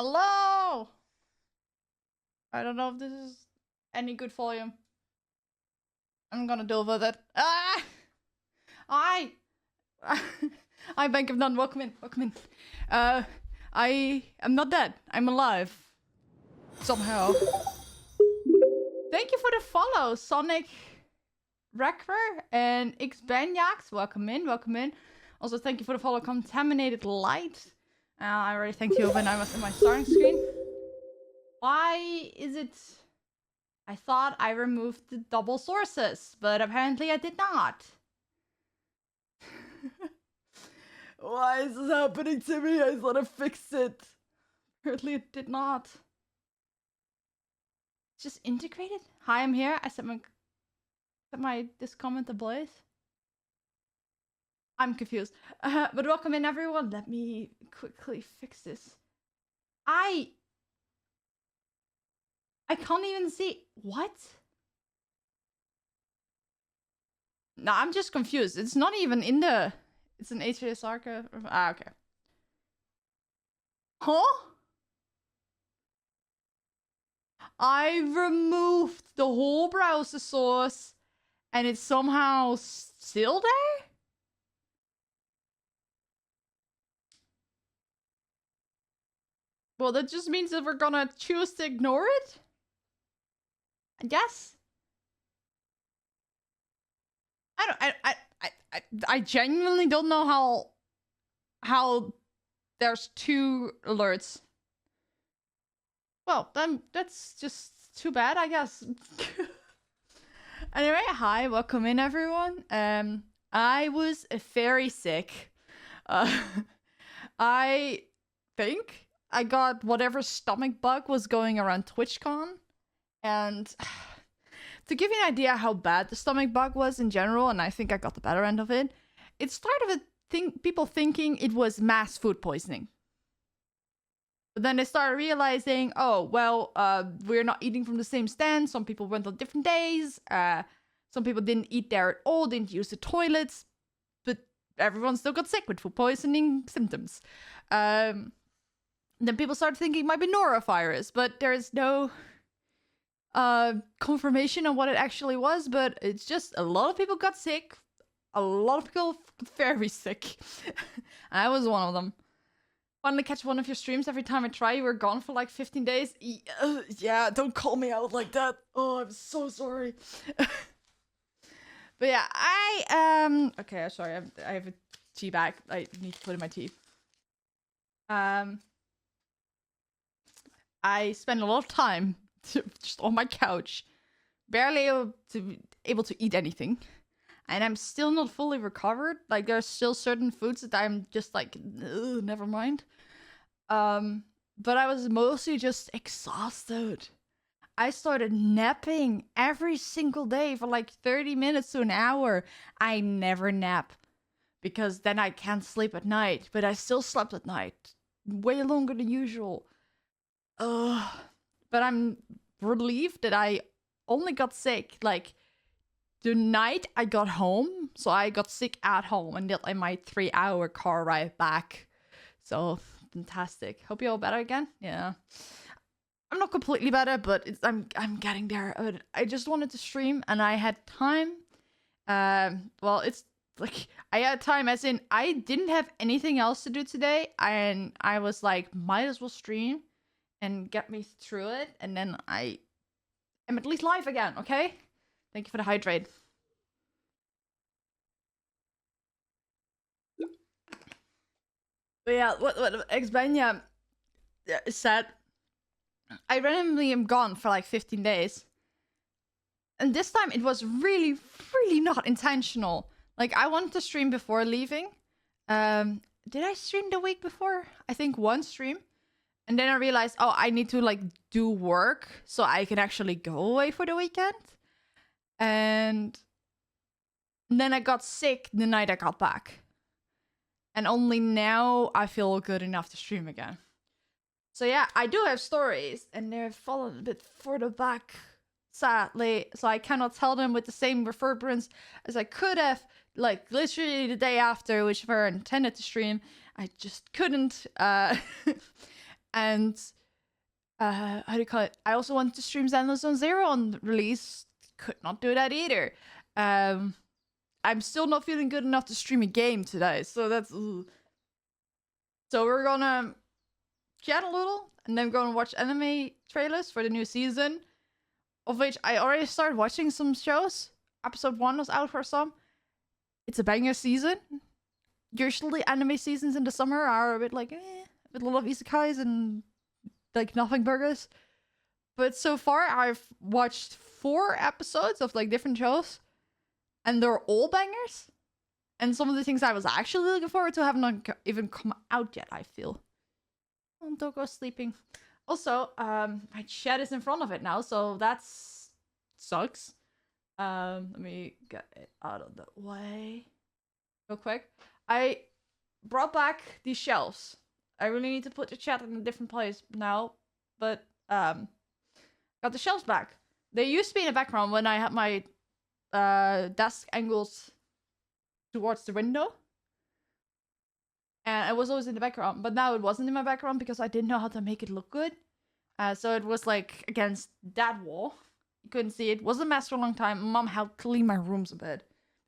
Hello! I don't know if this is any good volume. I'm gonna deal with it. Ah! Hi! Hi, Bank of None. Welcome in. Welcome in. I am not dead. I'm alive. Somehow. Thank you for the follow, Sonic Wrecker and Xbanyax. Welcome in. Welcome in. Also, thank you for the follow, Contaminated Light. I already thanked you when I was in my starting screen. Why is it... I thought I removed the double sources, but apparently I did not. Why is this happening to me? I thought I fixed it. Apparently it did not. It's just integrated? Hi, I'm here. I set my this comment ablaze. I'm confused. But welcome in, everyone. Let me quickly fix this. I can't even see. What? No, I'm just confused. It's not even in the... It's an HTTPS archive. Ah, okay. Huh? I removed the whole browser source and it's somehow still there? Well, that just means that we're gonna choose to ignore it? I guess. I genuinely don't know how there's two alerts. Well, then that's just too bad, I guess. Anyway, hi, welcome in, everyone. I was very sick. I think I got whatever stomach bug was going around TwitchCon, and to give you an idea how bad the stomach bug was in general, and I think I got the better end of it, it started with people thinking it was mass food poisoning. But then they started realizing, oh, well, we're not eating from the same stand. Some people went on different days. Some people didn't eat there at all, didn't use the toilets. But everyone still got sick with food poisoning symptoms. Then people started thinking it might be norovirus, but there is no confirmation on what it actually was. But it's just a lot of people got sick. A lot of people got very sick. I was one of them. Finally catch one of your streams. Every time I try, you were gone for like 15 days. Yeah, don't call me out like that. Oh, I'm so sorry. But yeah, okay, sorry, I have a tea bag I need to put in my tea. I spend a lot of time just on my couch, barely able to eat anything. And I'm still not fully recovered. Like, there's still certain foods that I'm just like, never mind. But I was mostly just exhausted. I started napping every single day for like 30 minutes to an hour. I never nap because then I can't sleep at night. But I still slept at night way longer than usual. But I'm relieved that I only got sick like the night I got home. So I got sick at home and did like my 3-hour car ride back. So fantastic. Hope you're all better again. Yeah. I'm not completely better, but I'm getting there. I just wanted to stream and I had time. Well, it's like I had time as in I didn't have anything else to do today, and I was like, might as well stream and get me through it, and then I am at least live again. Okay. Thank you for the hydrate. But yeah, what Xbania said, I randomly am gone for like 15 days. And this time it was really, really not intentional. Like, I wanted to stream before leaving. Did I stream the week before? I think one stream. And then I realized, oh, I need to like do work so I can actually go away for the weekend. And then I got sick the night I got back. And only now I feel good enough to stream again. So yeah, I do have stories, and they're fallen a bit further back, sadly. So I cannot tell them with the same reverberance as I could have, like literally the day after, which were intended to stream. I just couldn't. And how do you call it? I also wanted to stream Zenless Zone Zero on release. Could not do that either. I'm still not feeling good enough to stream a game today, so that's. Ugh. So we're gonna chat a little, and then we're gonna watch anime trailers for the new season, of which I already started watching some shows. Episode 1 was out for some. It's a banger season. Usually anime seasons in the summer are a bit like, with a lot of isekais and like nothing burgers. But so far I've watched 4 episodes of like different shows, and they're all bangers. And some of the things I was actually looking forward to have not even come out yet, I feel. Oh, don't go sleeping. Also, my chat is in front of it now, so that sucks. Let me get it out of the way real quick. I brought back these shelves. I really need to put the chat in a different place now, but got the shelves back. They used to be in the background when I had my desk angles towards the window, and it was always in the background, but now it wasn't in my background because I didn't know how to make it look good. So it was like against that wall. You couldn't see it. It was a mess for a long time. Mom helped clean my rooms a bit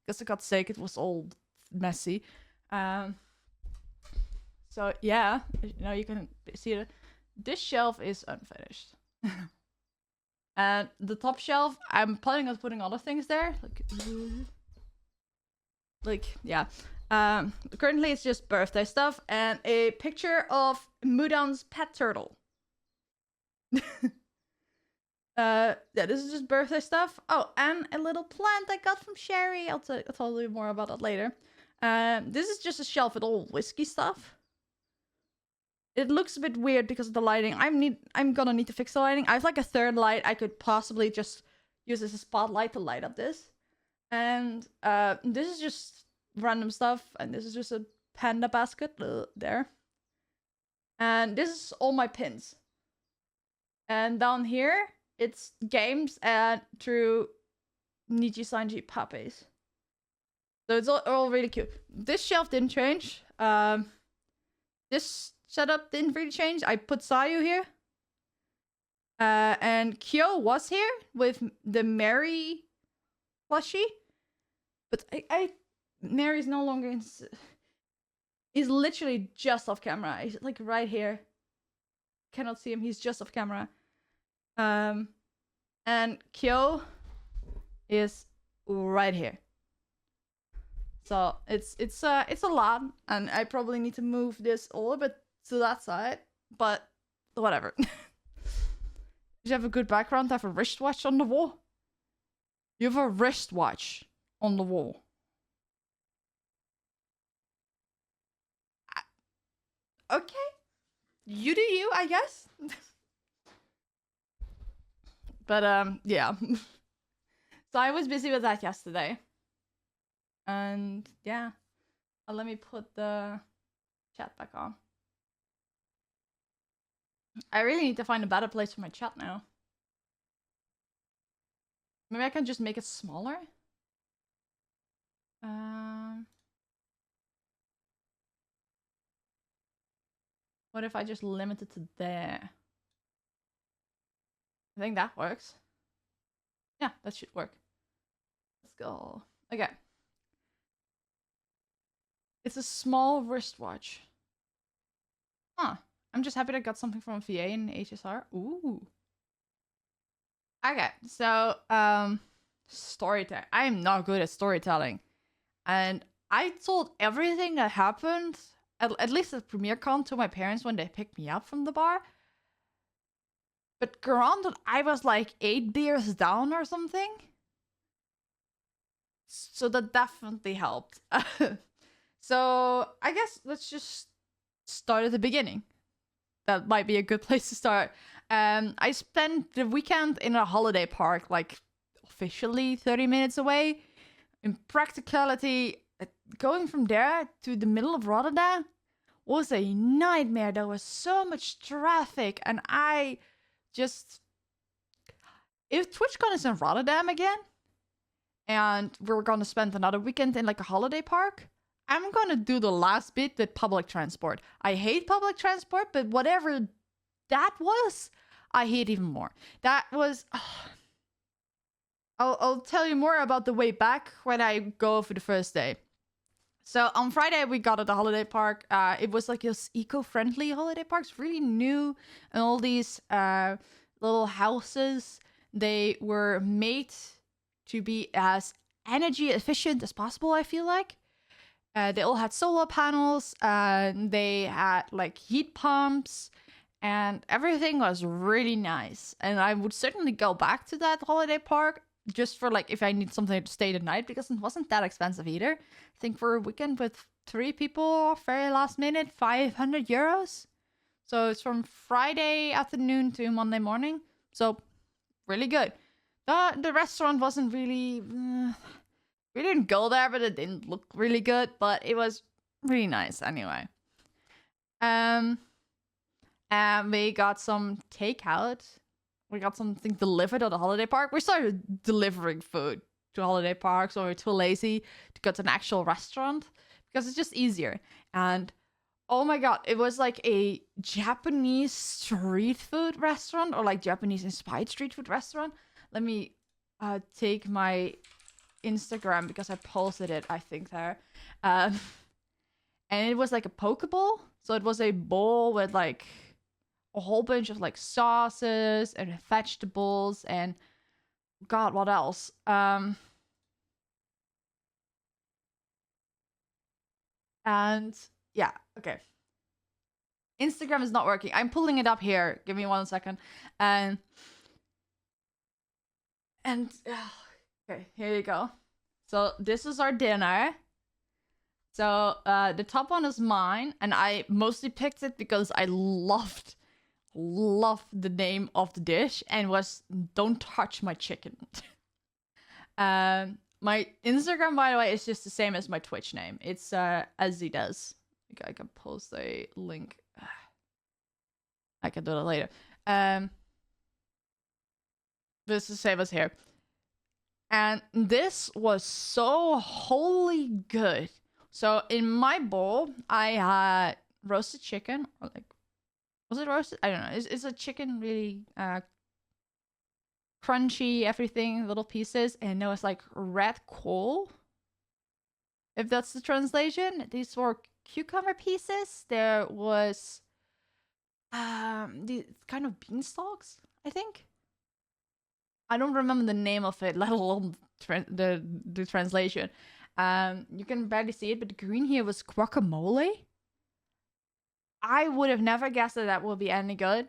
because I got sick. It was all messy. So yeah, now you can see it. This shelf is unfinished. And the top shelf, I'm planning on putting other things there. Like yeah. Currently it's just birthday stuff and a picture of Mudan's pet turtle. Yeah, this is just birthday stuff. Oh, and a little plant I got from Sherry. I'll tell you more about that later. This is just a shelf with all whiskey stuff. It looks a bit weird because of the lighting. I'm gonna need to fix the lighting. I have like a third light. I could possibly just use as a spotlight to light up this. And this is just random stuff. And this is just a panda basket there. And this is all my pins. And down here, it's games and through Niji Sanji Papes. So it's all really cute. This shelf didn't change. This setup didn't really change. I put Sayu here. And Kyo was here with the Mary plushie. But Mary's no longer in... He's literally just off camera. He's like right here. Cannot see him. He's just off camera. And Kyo is right here. So it's a lot, and I probably need to move this a little bit to that side, but whatever. You have a good background to have a wristwatch on the wall. You have a wristwatch on the wall. Okay. You do you, I guess. But yeah. So I was busy with that yesterday. And yeah. Let me put the chat back on. I really need to find a better place for my chat now. Maybe I can just make it smaller. What if I just limit it to there? I think that works. Yeah, that should work. Let's go. Okay. It's a small wristwatch. Huh. I'm just happy I got something from VA and HSR. Ooh. Okay, so storytelling. I am not good at storytelling. And I told everything that happened, at least at PremierCon, to my parents when they picked me up from the bar. But granted, I was like 8 beers down or something. So that definitely helped. So I guess let's just start at the beginning. That might be a good place to start. I spent the weekend in a holiday park, like officially 30 minutes away. In practicality, going from there to the middle of Rotterdam was a nightmare. There was so much traffic, and I just... If TwitchCon is in Rotterdam again, and we're gonna spend another weekend in like a holiday park, I'm gonna do the last bit with public transport. I hate public transport, but whatever that was, I hate even more. That was, I'll tell you more about the way back when I go for the first day. So on Friday we got at the holiday park. It was like this eco-friendly holiday park. It's really new, and all these little houses, they were made to be as energy efficient as possible, I feel like. They all had solar panels, and they had like heat pumps, and everything was really nice. And I would certainly go back to that holiday park just for like if I need something to stay the night, because it wasn't that expensive either. I think for a weekend with 3 people, very last minute, 500 euros. So it's from Friday afternoon to Monday morning. So really good. The restaurant wasn't really... we didn't go there, but it didn't look really good. But it was really nice anyway. And we got some takeout. We got something delivered at the holiday park. We started delivering food to holiday parks, or we're too lazy to go to an actual restaurant because it's just easier. And oh my god, it was like a Japanese street food restaurant, or like Japanese inspired street food restaurant. Let me take my Instagram because I posted it, I think, there. And it was like a poke bowl. So it was a bowl with like a whole bunch of like sauces and vegetables and god, what else? And yeah, okay. Instagram is not working. I'm pulling it up here. Give me 1 second. And okay, here you go. So this is our dinner. So the top one is mine, and I mostly picked it because I loved the name of the dish, and was "Don't touch my chicken." My Instagram, by the way, is just the same as my Twitch name. It's Ezzy does. Okay, I can post a link. I can do that later. This is the same as here. And this was so holy good. So in my bowl, I had roasted chicken, or like, was it roasted? I don't know. It's a chicken, really crunchy, everything, little pieces, and there was like red coal, if that's the translation. These were cucumber pieces. There was the kind of beanstalks, I think. I don't remember the name of it, let alone the translation. You can barely see it, but the green here was guacamole. I would have never guessed that would be any good.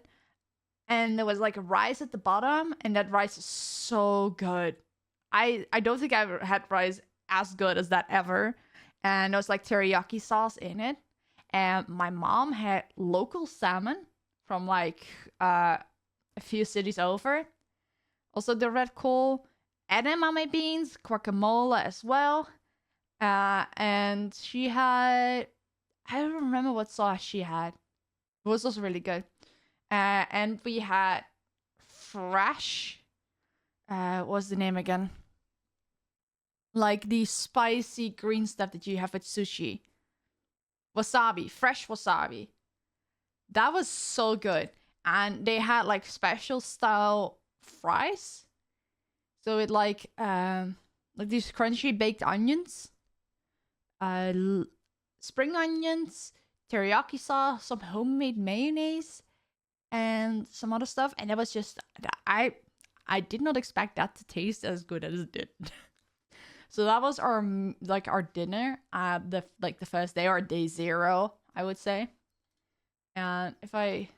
And there was like rice at the bottom, and that rice is so good. I don't think I've had rice as good as that ever. And there was like teriyaki sauce in it. And my mom had local salmon from like a few cities over. Also the red coal, edamame beans, guacamole as well. And she had, I don't remember what sauce she had. It was also really good. And we had fresh, what's the name again? Like the spicy green stuff that you have at sushi. Wasabi, fresh wasabi. That was so good. And they had like special style fries. So it like these crunchy baked onions. Spring onions, teriyaki sauce, some homemade mayonnaise, and some other stuff. And it was just, I did not expect that to taste as good as it did. So that was our dinner, the first day, or day 0, I would say. And if I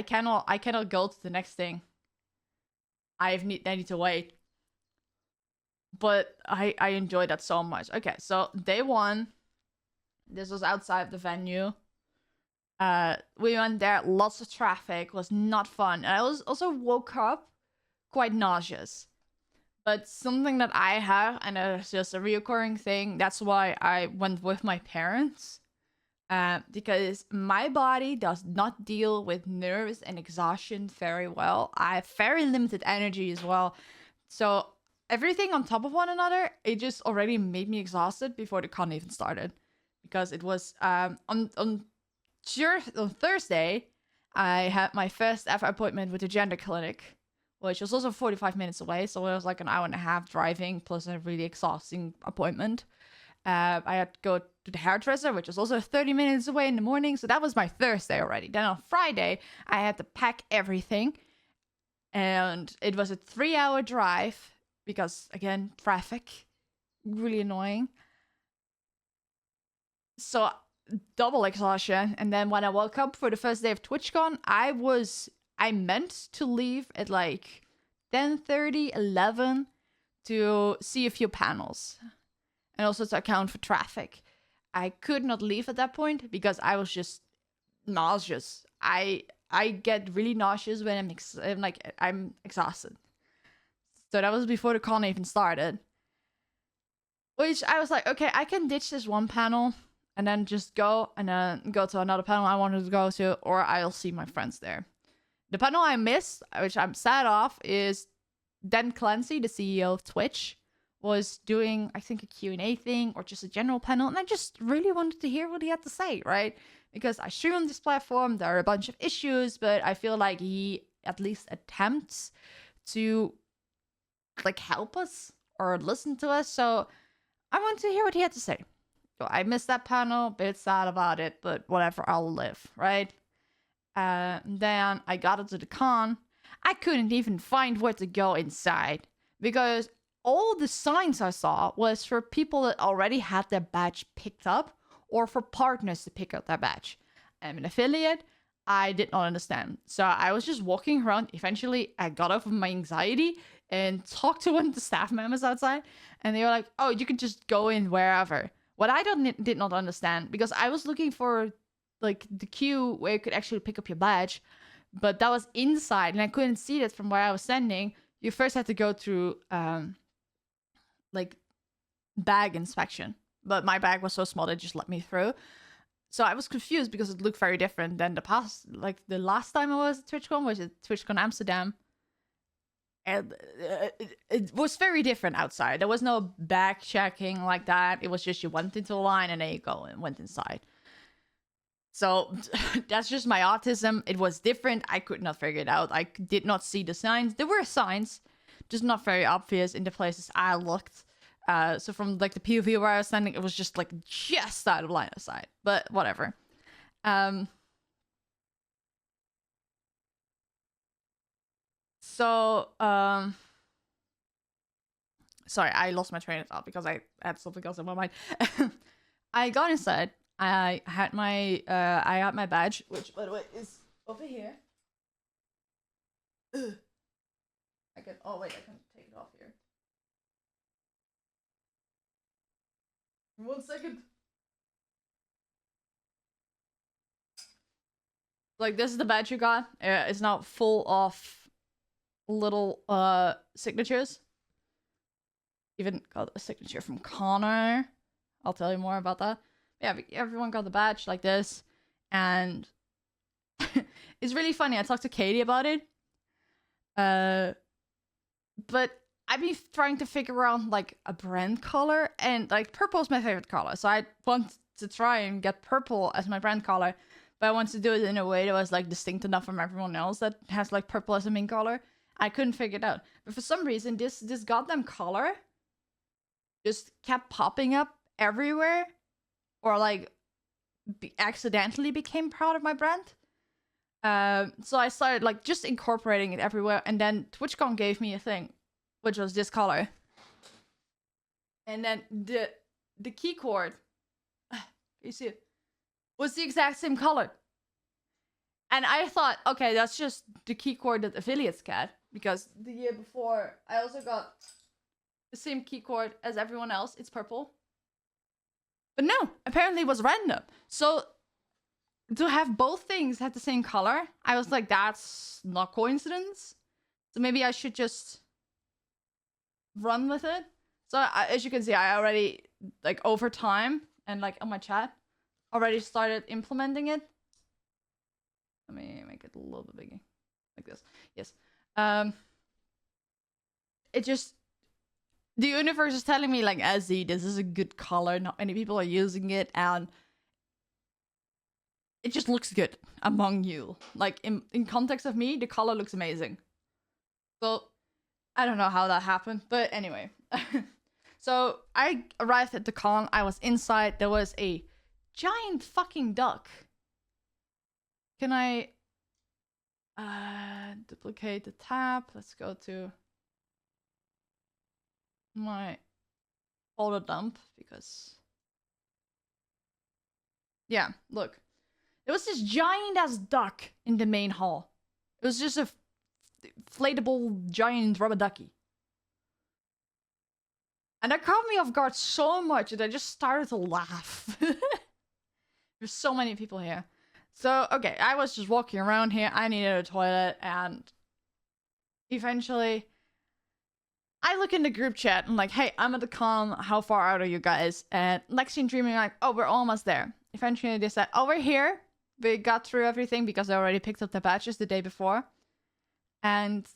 cannot go to the next thing. I need to wait. But I enjoyed that so much. Okay, so day 1. This was outside the venue. We went there, lots of traffic, was not fun. And I also woke up quite nauseous. But something that I have, and it's just a reoccurring thing, that's why I went with my parents. Because my body does not deal with nerves and exhaustion very well. I have very limited energy as well. So everything on top of one another, it just already made me exhausted before the con even started. Because it was on on Thursday, I had my first ever appointment with the gender clinic, which was also 45 minutes away. So it was like an hour and a half driving plus a really exhausting appointment. I had to go to the hairdresser, which was also 30 minutes away in the morning. So that was my Thursday already. Then on Friday, I had to pack everything. And it was a 3-hour drive because, again, traffic. Really annoying. So double exhaustion. And then when I woke up for the first day of TwitchCon, I meant to leave at like 10:30, 11 to see a few panels. And also to account for traffic. I could not leave at that point because I was just nauseous. I get really nauseous when I'm exhausted. So that was before the con even started. Which I was like, okay, I can ditch this one panel and then just go and then go to another panel I wanted to go to, or I'll see my friends there. The panel I missed, which I'm sad of, is Dan Clancy, the CEO of Twitch, was doing, I think, a Q&A thing or just a general panel, and I just really wanted to hear what he had to say, right? Because I stream on this platform, there are a bunch of issues, but I feel like he at least attempts to like help us or listen to us, so I wanted to hear what he had to say. So I missed that panel, a bit sad about it, but whatever, I'll live, right? Then I got into the con. I couldn't even find where to go inside because all the signs I saw was for people that already had their badge picked up or for partners to pick up their badge. I'm an affiliate. I did not understand. So I was just walking around. Eventually, I got off of my anxiety and talked to one of the staff members outside. And they were like, oh, you can just go in wherever. What I did not understand, because I was looking for like the queue where you could actually pick up your badge. But that was inside and I couldn't see that from where I was standing. You first had to go through like bag inspection, but my bag was so small they just let me through. So I was confused because it looked very different than the last time I was at TwitchCon, was at TwitchCon Amsterdam, and it was very different outside. There was no bag checking like that. It was just you went into a line and then you go and went inside. So that's just my autism. It was different. I could not figure it out. I did not see the signs. There were signs, just not very obvious in the places I looked. So from like the POV where I was standing, it was just like just out of line of sight. But whatever. Sorry, I lost my train of thought because I had something else in my mind. I got inside. I had my badge, which by the way is over here. Ugh. I can take it off here. 1 second. Like, this is the badge you got. It's now full of little signatures. Even got a signature from Connor. I'll tell you more about that. Yeah, everyone got the badge like this. And it's really funny. I talked to Katie about it. But I've been trying to figure out like a brand color, and like purple is my favorite color. So I want to try and get purple as my brand color, but I want to do it in a way that was like distinct enough from everyone else that has like purple as a main color. I couldn't figure it out. But for some reason, this goddamn color just kept popping up everywhere, or like accidentally became part of my brand. So I started like just incorporating it everywhere, and then TwitchCon gave me a thing, which was this color. And then the key cord, you see it, was the exact same color. And I thought, okay, that's just the key cord that affiliates get, because the year before I also got the same key cord as everyone else. It's purple. But no, apparently it was random. So to have both things have the same color, I was like, that's not coincidence. So maybe I should just run with it. So as you can see, I already, like, over time and like on my chat, already started implementing it. Let me make it a little bit bigger, like this. Yes. It just, the universe is telling me like, Ezzy, this is a good color. Not many people are using it, and it just looks good among you. Like, in context of me, the color looks amazing. So, I don't know how that happened, but anyway. So, I arrived at the con, I was inside, there was a giant fucking duck. Can I duplicate the tab? Let's go to my folder dump, because... Yeah, look. There was this giant ass duck in the main hall. It was just a inflatable giant rubber ducky. And that caught me off guard so much that I just started to laugh. There's so many people here. So, okay, I was just walking around here. I needed a toilet, and eventually I look in the group chat and like, hey, I'm at the con. How far out are you guys? And Nathxn and Dreaming are like, oh, we're almost there. Eventually they said, oh, we're here. We got through everything because I already picked up the badges the day before. And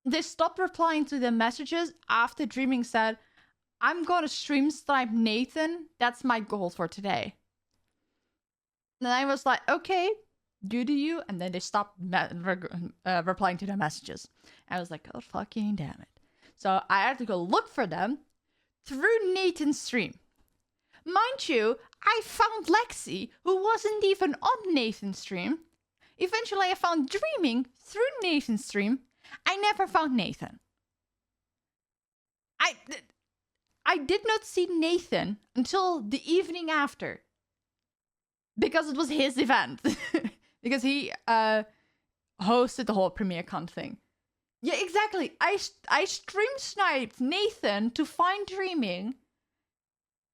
they stopped replying to the messages after Dreaming said, I'm gonna stream snipe Nathxn. That's my goal for today. And I was like, okay, do you? And then they stopped replying to their messages. I was like, oh, fucking damn it. So I had to go look for them through Nathan's stream. Mind you, I found Lexi, who wasn't even on Nathan's stream. Eventually I found Dreaming through Nathan's stream. I never found Nathxn. I did not see Nathxn until the evening after. Because it was his event. Because he hosted the whole PremierCon thing. Yeah, exactly. I stream sniped Nathxn to find Dreaming.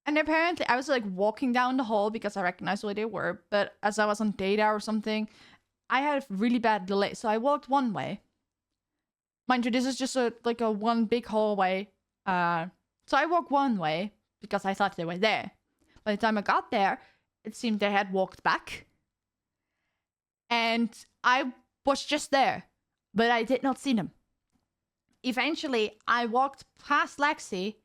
And apparently I was like walking down the hall because I recognized where they were. But as I was on data or something, I had a really bad delay. So I walked one way. Mind you, this is just a one big hallway. So I walked one way because I thought they were there. By the time I got there, it seemed they had walked back. And I was just there, but I did not see them. Eventually, I walked past Lexi.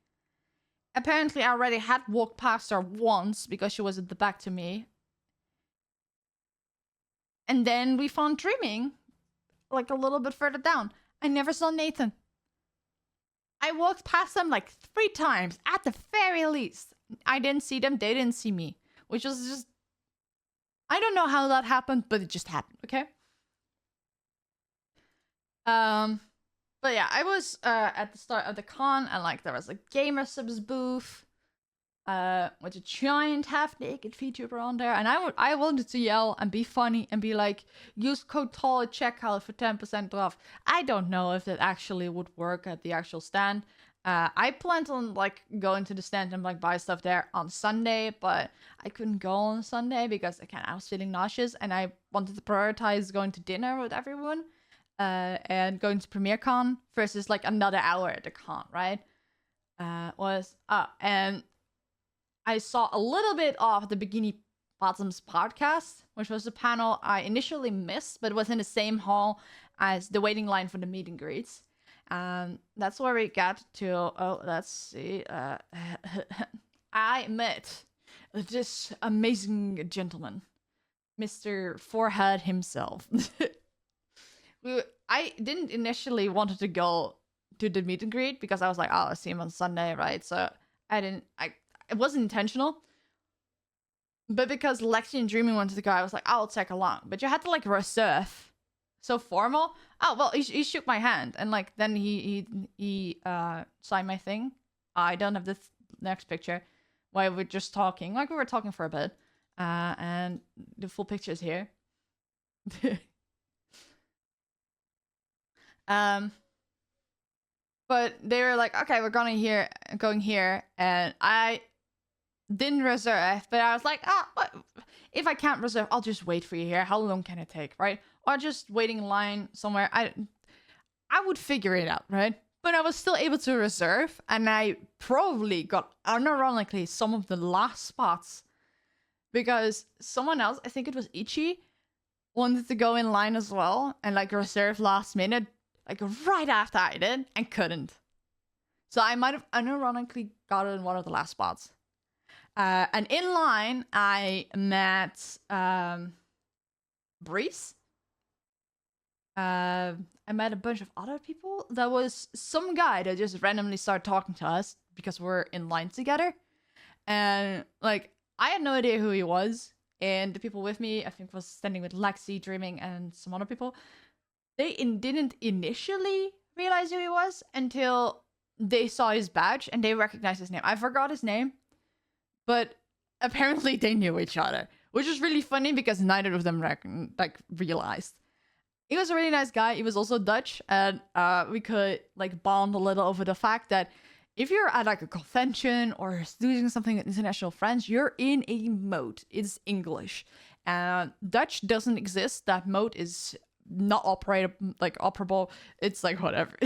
Apparently, I already had walked past her once because she was at the back to me. And then we found Dreaming, like a little bit further down. I never saw Nathxn. I walked past them like 3 times, at the very least. I didn't see them, they didn't see me. Which was just... I don't know how that happened, but it just happened, okay? But yeah, I was at the start of the con, and like there was a gamer subs booth with a giant half-naked VTuber on there, and I wanted to yell and be funny and be like, use code TALL at checkout for 10% off. I don't know if that actually would work at the actual stand. I planned on like going to the stand and like buy stuff there on Sunday, but I couldn't go on Sunday because again I was feeling nauseous and I wanted to prioritize going to dinner with everyone and going to PremierCon versus like another hour at the con, right? And I saw a little bit of the Bikini Bottoms podcast, which was a panel I initially missed, but it was in the same hall as the waiting line for the meet and greets. That's where we got to, oh, let's see, I met this amazing gentleman, Mr. Forehead himself. I didn't initially wanted to go to the meet and greet because I was like, oh, I'll see him on Sunday, right? So it wasn't intentional. But because Lexi and Dreaming wanted to go, I was like, I'll tag along. But you had to like reserve. So formal. Oh, well, he shook my hand. And like, then he signed my thing. I don't have this next picture. While we're just talking. Like, we were talking for a bit. And the full picture is here. But they were like, okay, we're going here. And I didn't reserve. But I was like, if I can't reserve, I'll just wait for you here. How long can it take, right? Or just waiting in line somewhere. I would figure it out, right? But I was still able to reserve. And I probably got, unironically, some of the last spots. Because someone else, I think it was Ichi, wanted to go in line as well. And like reserve last minute. Like right after I did. And couldn't. So I might have unironically gotten one of the last spots. And in line, I met Breeze. I met a bunch of other people. There was some guy that just randomly started talking to us because we're in line together. And like, I had no idea who he was. And the people with me, I think, was standing with Lexi, Dreaming, and some other people. They didn't initially realize who he was until they saw his badge and they recognized his name. I forgot his name, but apparently they knew each other, which is really funny because neither of them realized. He was a really nice guy. He was also Dutch, and we could like bond a little over the fact that if you're at like a convention or doing something with international friends, you're in a mode. It's English. Dutch doesn't exist. That mode is not operable. It's like whatever.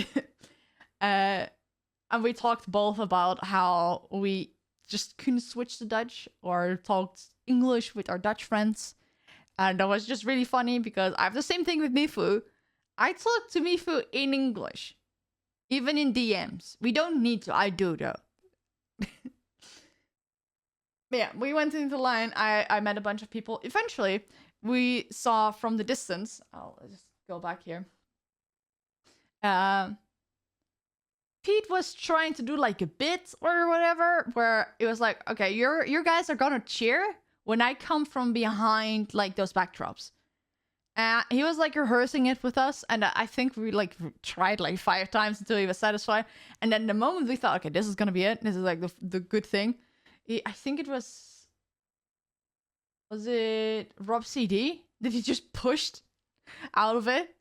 And we talked both about how we just couldn't switch to Dutch or talked English with our Dutch friends. And that was just really funny because I have the same thing with Mifu. I talk to Mifu in English. Even in DMs. We don't need to. I do though. But yeah, we went into the line. I met a bunch of people. Eventually, we saw from the distance. I'll just go back here. Pete was trying to do like a bit or whatever, where it was like, okay, you guys are gonna cheer when I come from behind like those backdrops. He was like rehearsing it with us, and I think we like tried like 5 times until he was satisfied. And then the moment we thought, okay, this is gonna be it. This is like the good thing. I think it was it Rob CD that he just pushed out of it.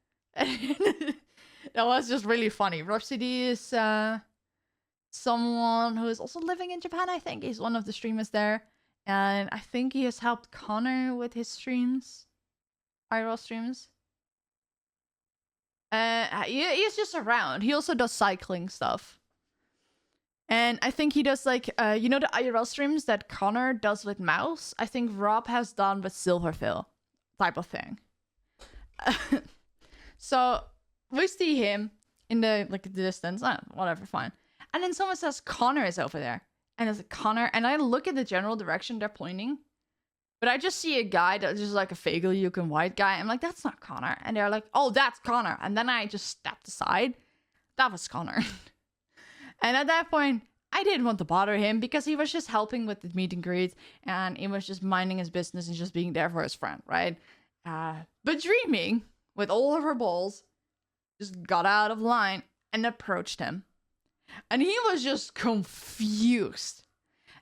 That was just really funny. Rob CD is someone who is also living in Japan. I think he's one of the streamers there, and I think he has helped Connor with his streams. IRL streams. He's just around. He also does cycling stuff. And I think he does like, you know the IRL streams that Connor does with Mouse? I think Rob has done with Silverfill type of thing. So we see him in the distance. Whatever, fine. And then someone says Connor is over there. And it's like Connor. And I look at the general direction they're pointing. But I just see a guy that's just like a Fageluk white guy. I'm like, that's not Connor. And they're like, oh, that's Connor. And then I just stepped aside. That was Connor. And at that point, I didn't want to bother him because he was just helping with the meet and greet. And he was just minding his business and just being there for his friend, right? But Dreaming, with all of her balls, just got out of line and approached him. And he was just confused.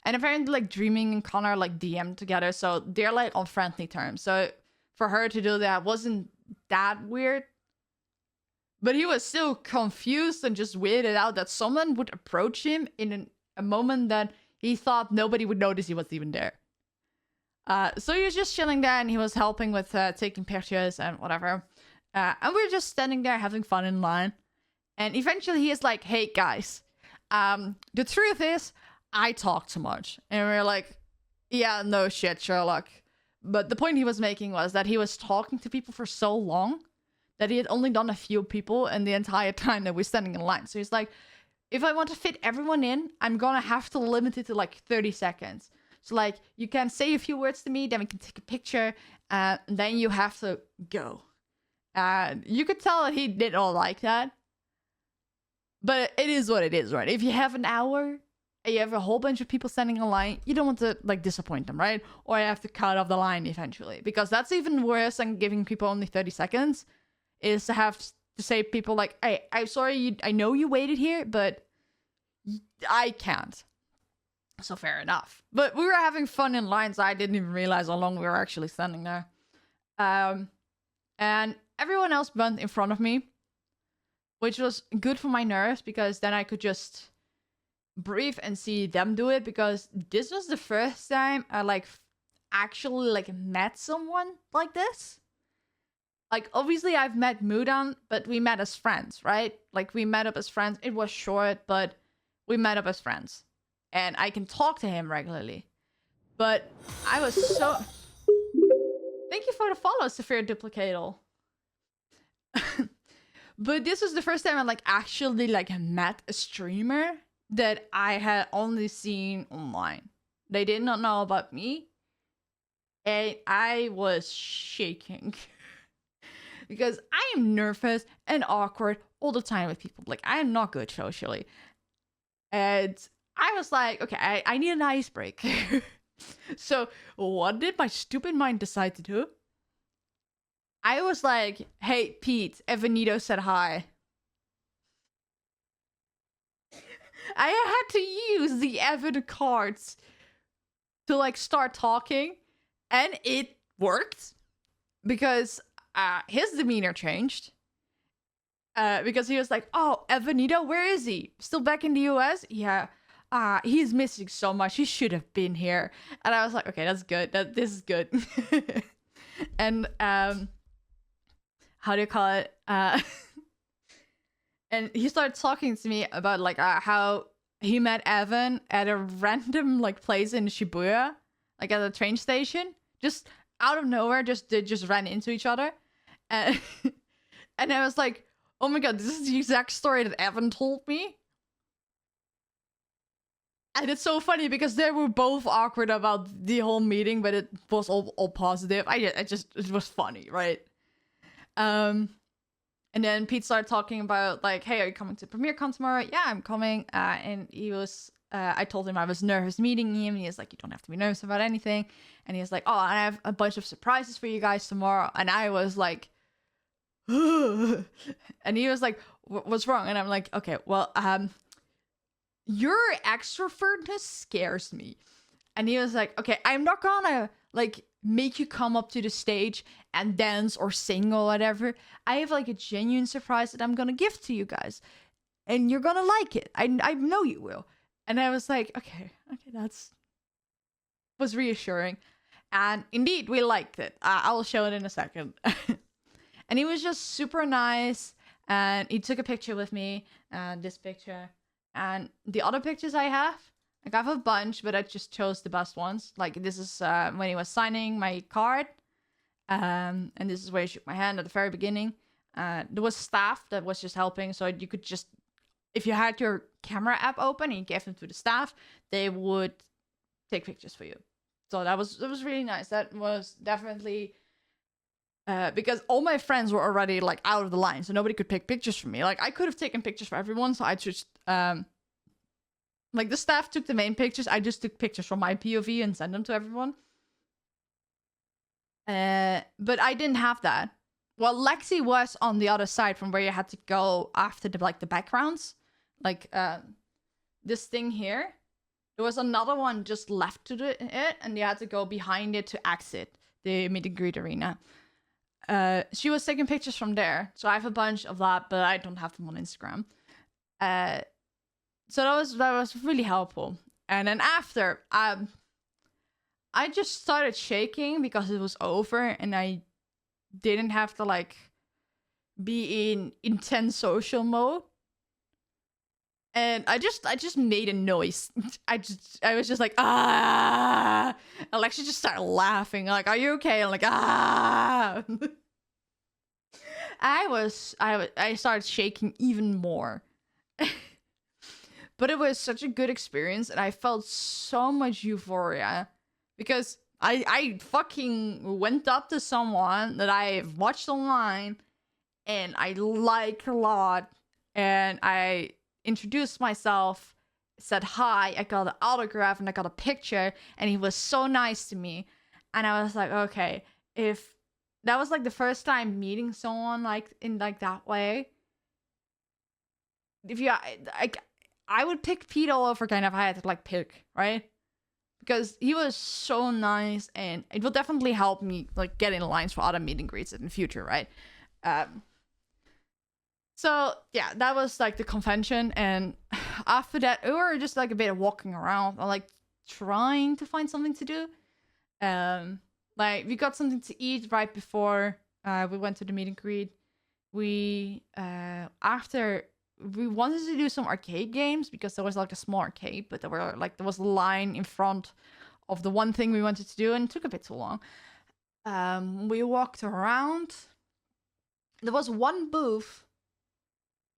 And apparently, like, Dreaming and Connor, like, DM together. So they're, like, on friendly terms. So for her to do that wasn't that weird. But he was still confused and just weirded out that someone would approach him in a moment that he thought nobody would notice he was even there. So he was just chilling there and he was helping with taking pictures and whatever. And we were just standing there having fun in line. And eventually he is like, hey, guys, the truth is, I talk too much. And we were like, yeah, no shit, Sherlock. But the point he was making was that he was talking to people for so long that he had only done a few people in the entire time that we're standing in line. So he's like, if I want to fit everyone in, I'm gonna have to limit it to like 30 seconds. So like, you can say a few words to me, then we can take a picture, and then you have to go. And you could tell that he did not like that. But it is what it is, right? If you have an hour, and you have a whole bunch of people standing in line, you don't want to like disappoint them, right? Or you have to cut off the line eventually, because that's even worse than giving people only 30 seconds, is to have to say people like, hey, I'm sorry, I know you waited here, but I can't. So fair enough. But we were having fun in line, so I didn't even realize how long we were actually standing there. And everyone else went in front of me, which was good for my nerves, because then I could just breathe and see them do it, because this was the first time I like actually like met someone like this. Like, obviously I've met Mudan, but we met as friends, right? Like, we met up as friends. It was short, but we met up as friends. And I can talk to him regularly. But I was so... Thank you for the follow, Severe Duplicatal. But this was the first time I like actually like met a streamer that I had only seen online. They did not know about me. And I was shaking. Because I am nervous and awkward all the time with people. Like, I am not good socially. And I was like, okay, I need an icebreaker. So what did my stupid mind decide to do? I was like, hey, Pete, Evanito said hi. I had to use the Evan cards to like start talking, and it worked because his demeanor changed. Because he was like, oh, Evanito, where is he? Still back in the US? Yeah. He's missing so much. He should have been here. And I was like, okay, that's good. This is good. And how do you call it? And he started talking to me about like how he met Evan at a random like place in Shibuya, like at a train station, just out of nowhere. They just ran into each other, and and I was like, oh my god, this is the exact story that Evan told me. And it's so funny because they were both awkward about the whole meeting, but it was all positive. It was funny, right? And then Pete started talking about like, hey, are you coming to PremierCon tomorrow? Yeah, I'm coming. And he was, I told him I was nervous meeting him. And he was like, you don't have to be nervous about anything. And he was like, oh, I have a bunch of surprises for you guys tomorrow. And I was like, and he was like, what's wrong? And I'm like, okay, well, your extrovertness scares me. And he was like, okay, I'm not gonna like make you come up to the stage and dance or sing or whatever. I have like a genuine surprise that I'm gonna give to you guys, and you're gonna like it. I know you will. And I was like, okay, that's was reassuring. And indeed, we liked it. I'll show it in a second. And he was just super nice, and he took a picture with me, and this picture, and the other pictures I have. Like, I have a bunch, but I just chose the best ones. Like, this is when he was signing my card. And this is where he shook my hand at the very beginning. There was staff that was just helping. So you could just, if you had your camera app open and you gave them to the staff, they would take pictures for you. So that was really nice. That was definitely... because all my friends were already, like, out of the line. So nobody could pick pictures for me. Like, I could have taken pictures for everyone. So I just... like, the staff took the main pictures. I just took pictures from my POV and sent them to everyone. But I didn't have that. Well, Lexi was on the other side from where you had to go after the backgrounds. Like, this thing here. There was another one just left to it, and you had to go behind it to exit the meet and greet arena. She was taking pictures from there. So I have a bunch of that, but I don't have them on Instagram. So that was really helpful. And then after, I just started shaking because it was over and I didn't have to like be in intense social mode. And I just made a noise. I was just like, ah. Alexia just started laughing. Like, are you okay? I'm like, ah. I started shaking even more. But it was such a good experience, and I felt so much euphoria because I fucking went up to someone that I've watched online and I like a lot, and I introduced myself, said hi, I got an autograph and I got a picture, and he was so nice to me. And I was like, okay, if that was like the first time meeting someone like in like that way, if you I would pick Pete all over again if I had to like pick, right? Because he was so nice, and it will definitely help me like get in lines for other meet and greets in the future, right? So yeah, that was like the convention, and after that, we were just like a bit of walking around, or like trying to find something to do. Like we got something to eat right before we went to the meet and greet. We after. We wanted to do some arcade games because there was like a small arcade, but there was a line in front of the one thing we wanted to do, and it took a bit too long. We walked around. There was one booth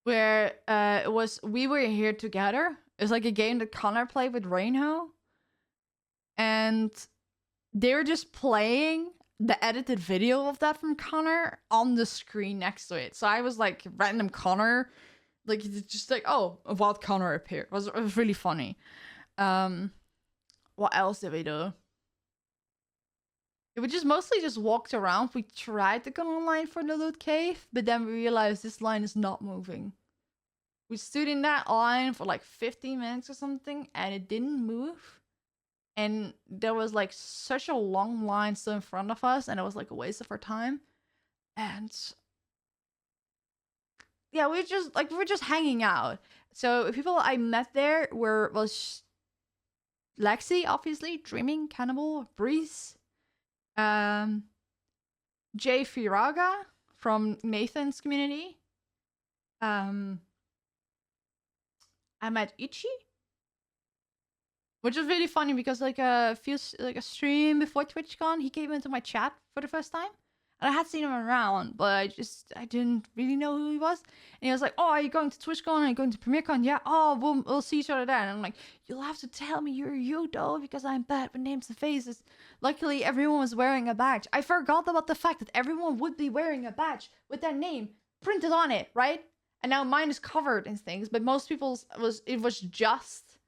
where it was We Were Here Together. It's like a game that Connor played with Reinho. and they were just playing the edited video of that from Connor on the screen next to it. So I was like, random Connor, like just like, oh, a wild Connor appeared. It was really funny. What else did we do? We just mostly just walked around. We tried to go online for the loot cave, but then we realized this line is not moving. We stood in that line for like 15 minutes or something, and it didn't move. And there was like such a long line still in front of us, and it was like a waste of our time. And yeah, we were just hanging out. So people I met there was Lexi, obviously, Dreaming, Cannibal, Breeze, Jay Firaga from Nathxn's community. I met Ichi, which was really funny because like a stream before TwitchCon, he came into my chat for the first time. And I had seen him around, but I didn't really know who he was. And he was like, oh, are you going to TwitchCon? Are you going to PremierCon? Yeah, oh, we'll see each other then. And I'm like, you'll have to tell me you're you, though, because I'm bad with names and faces. Luckily, everyone was wearing a badge. I forgot about the fact that everyone would be wearing a badge with their name printed on it, right? And now mine is covered in things, but most people's was just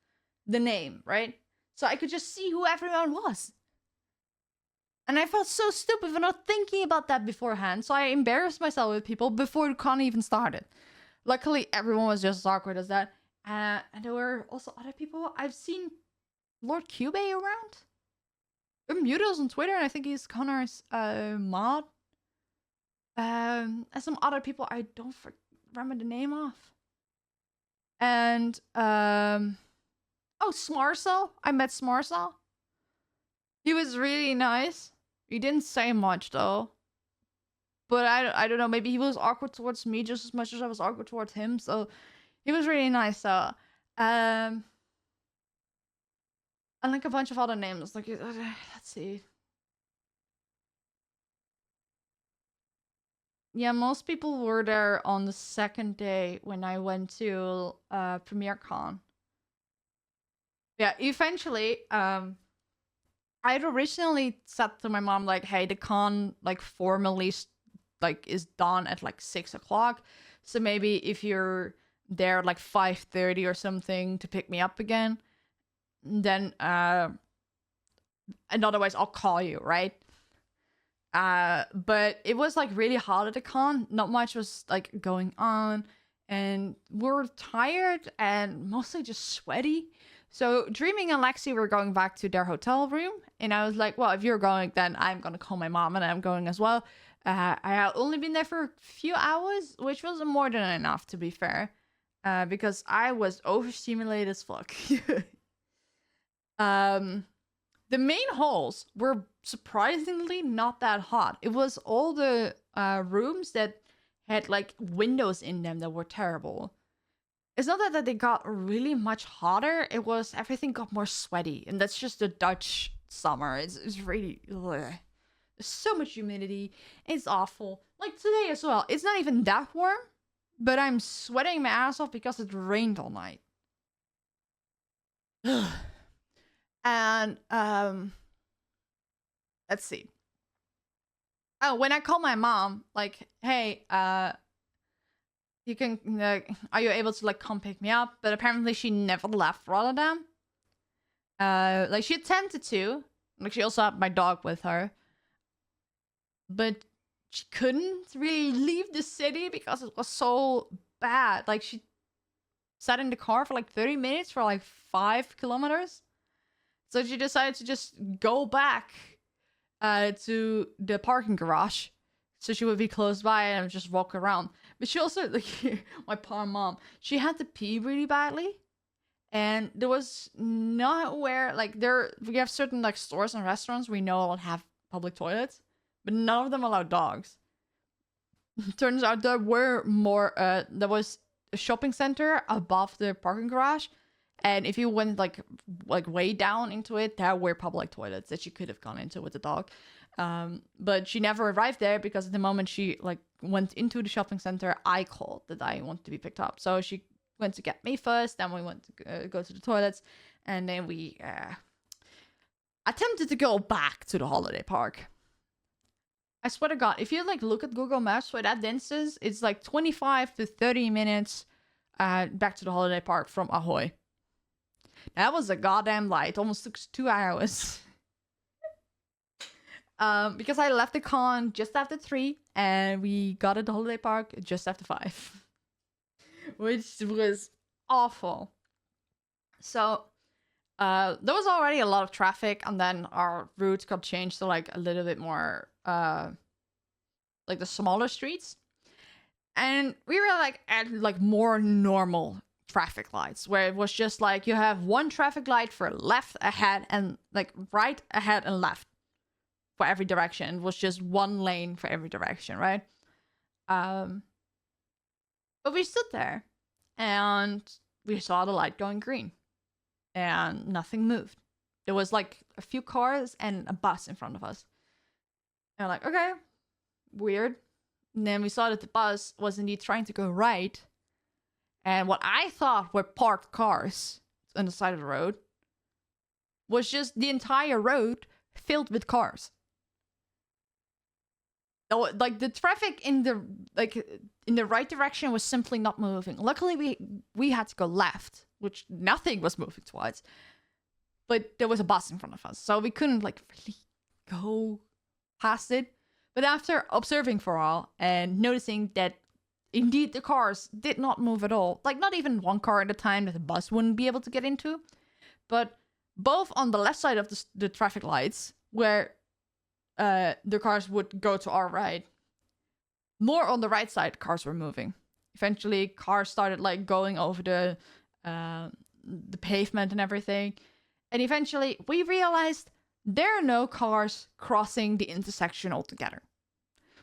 the name, right? So I could just see who everyone was. And I felt so stupid for not thinking about that beforehand. So I embarrassed myself with people before the con even started. Luckily, everyone was just as awkward as that. And there were also other people. I've seen Lord Cube around. Mutals on Twitter, and I think he's Connor's mod. And some other people I don't remember the name of. And Smarcel. I met Smarcel. He was really nice. He didn't say much though. But I don't know, maybe he was awkward towards me just as much as I was awkward towards him. So he was really nice. So and like a bunch of other names. Like let's see. Yeah, most people were there on the second day when I went to PremierCon. Yeah, eventually, I'd originally said to my mom, like, hey, the con, like, formally, like, is done at, like, 6 o'clock. So maybe if you're there at, like, 5:30 or something to pick me up again, then, and otherwise I'll call you, right? But it was, like, really hot at the con. Not much was, like, going on. And we're tired and mostly just sweaty. So Dreaming and Lexi were going back to their hotel room. And I was like, well, if you're going, then I'm going to call my mom and I'm going as well. I had only been there for a few hours, which was more than enough, to be fair. Because I was overstimulated as fuck. The main halls were surprisingly not that hot. It was all the rooms that had like windows in them that were terrible. It's not that they got really much hotter. It was everything got more sweaty, and that's just the Dutch summer. It's really ugh. There's so much humidity. It's awful. Like today as well. It's not even that warm, but I'm sweating my ass off because it rained all night. And let's see. Oh, when I call my mom, like, hey, you can, are you able to like come pick me up? But apparently she never left Rotterdam. Like she attempted to. Like she also had my dog with her. But she couldn't really leave the city because it was so bad. Like she sat in the car for like 30 minutes for like 5 kilometers. So she decided to just go back to the parking garage. So she would be close by and just walk around. But she also, like, my poor mom, she had to pee really badly. And there was nowhere, like, we have certain, like, stores and restaurants we know all have public toilets. But none of them allow dogs. Turns out there were more, there was a shopping center above the parking garage. And if you went, like way down into it, there were public toilets that you could have gone into with the dog. But she never arrived there because at the moment she like went into the shopping center, I called that I wanted to be picked up. So she went to get me first, then we went to go to the toilets, and then we I attempted to go back to the holiday park. I swear to God, if you like look at Google Maps for that distance, it's like 25 to 30 minutes back to the holiday park from Ahoy. That was a goddamn lie. It almost took 2 hours. Because I left the con just after 3 and we got at the holiday park just after 5. Which was awful. So there was already a lot of traffic, and then our route got changed to like a little bit more like the smaller streets. And we were like at like more normal traffic lights, where it was just like you have one traffic light for left ahead and like right ahead and left for every direction. It was just one lane for every direction, right? But we stood there and we saw the light going green and nothing moved. There was like a few cars and a bus in front of us. And we're like, okay, weird. And then we saw that the bus was indeed trying to go right. And what I thought were parked cars on the side of the road was just the entire road filled with cars. Like the traffic in the right direction was simply not moving. Luckily, we had to go left, which nothing was moving towards. But there was a bus in front of us, so we couldn't like really go past it. But after observing for a while and noticing that indeed the cars did not move at all, like not even one car at a time that the bus wouldn't be able to get into, but both on the left side of the traffic lights, where the cars would go to our right, more on the right side, cars were moving. Eventually, cars started like going over the pavement and everything. And eventually, we realized there are no cars crossing the intersection altogether.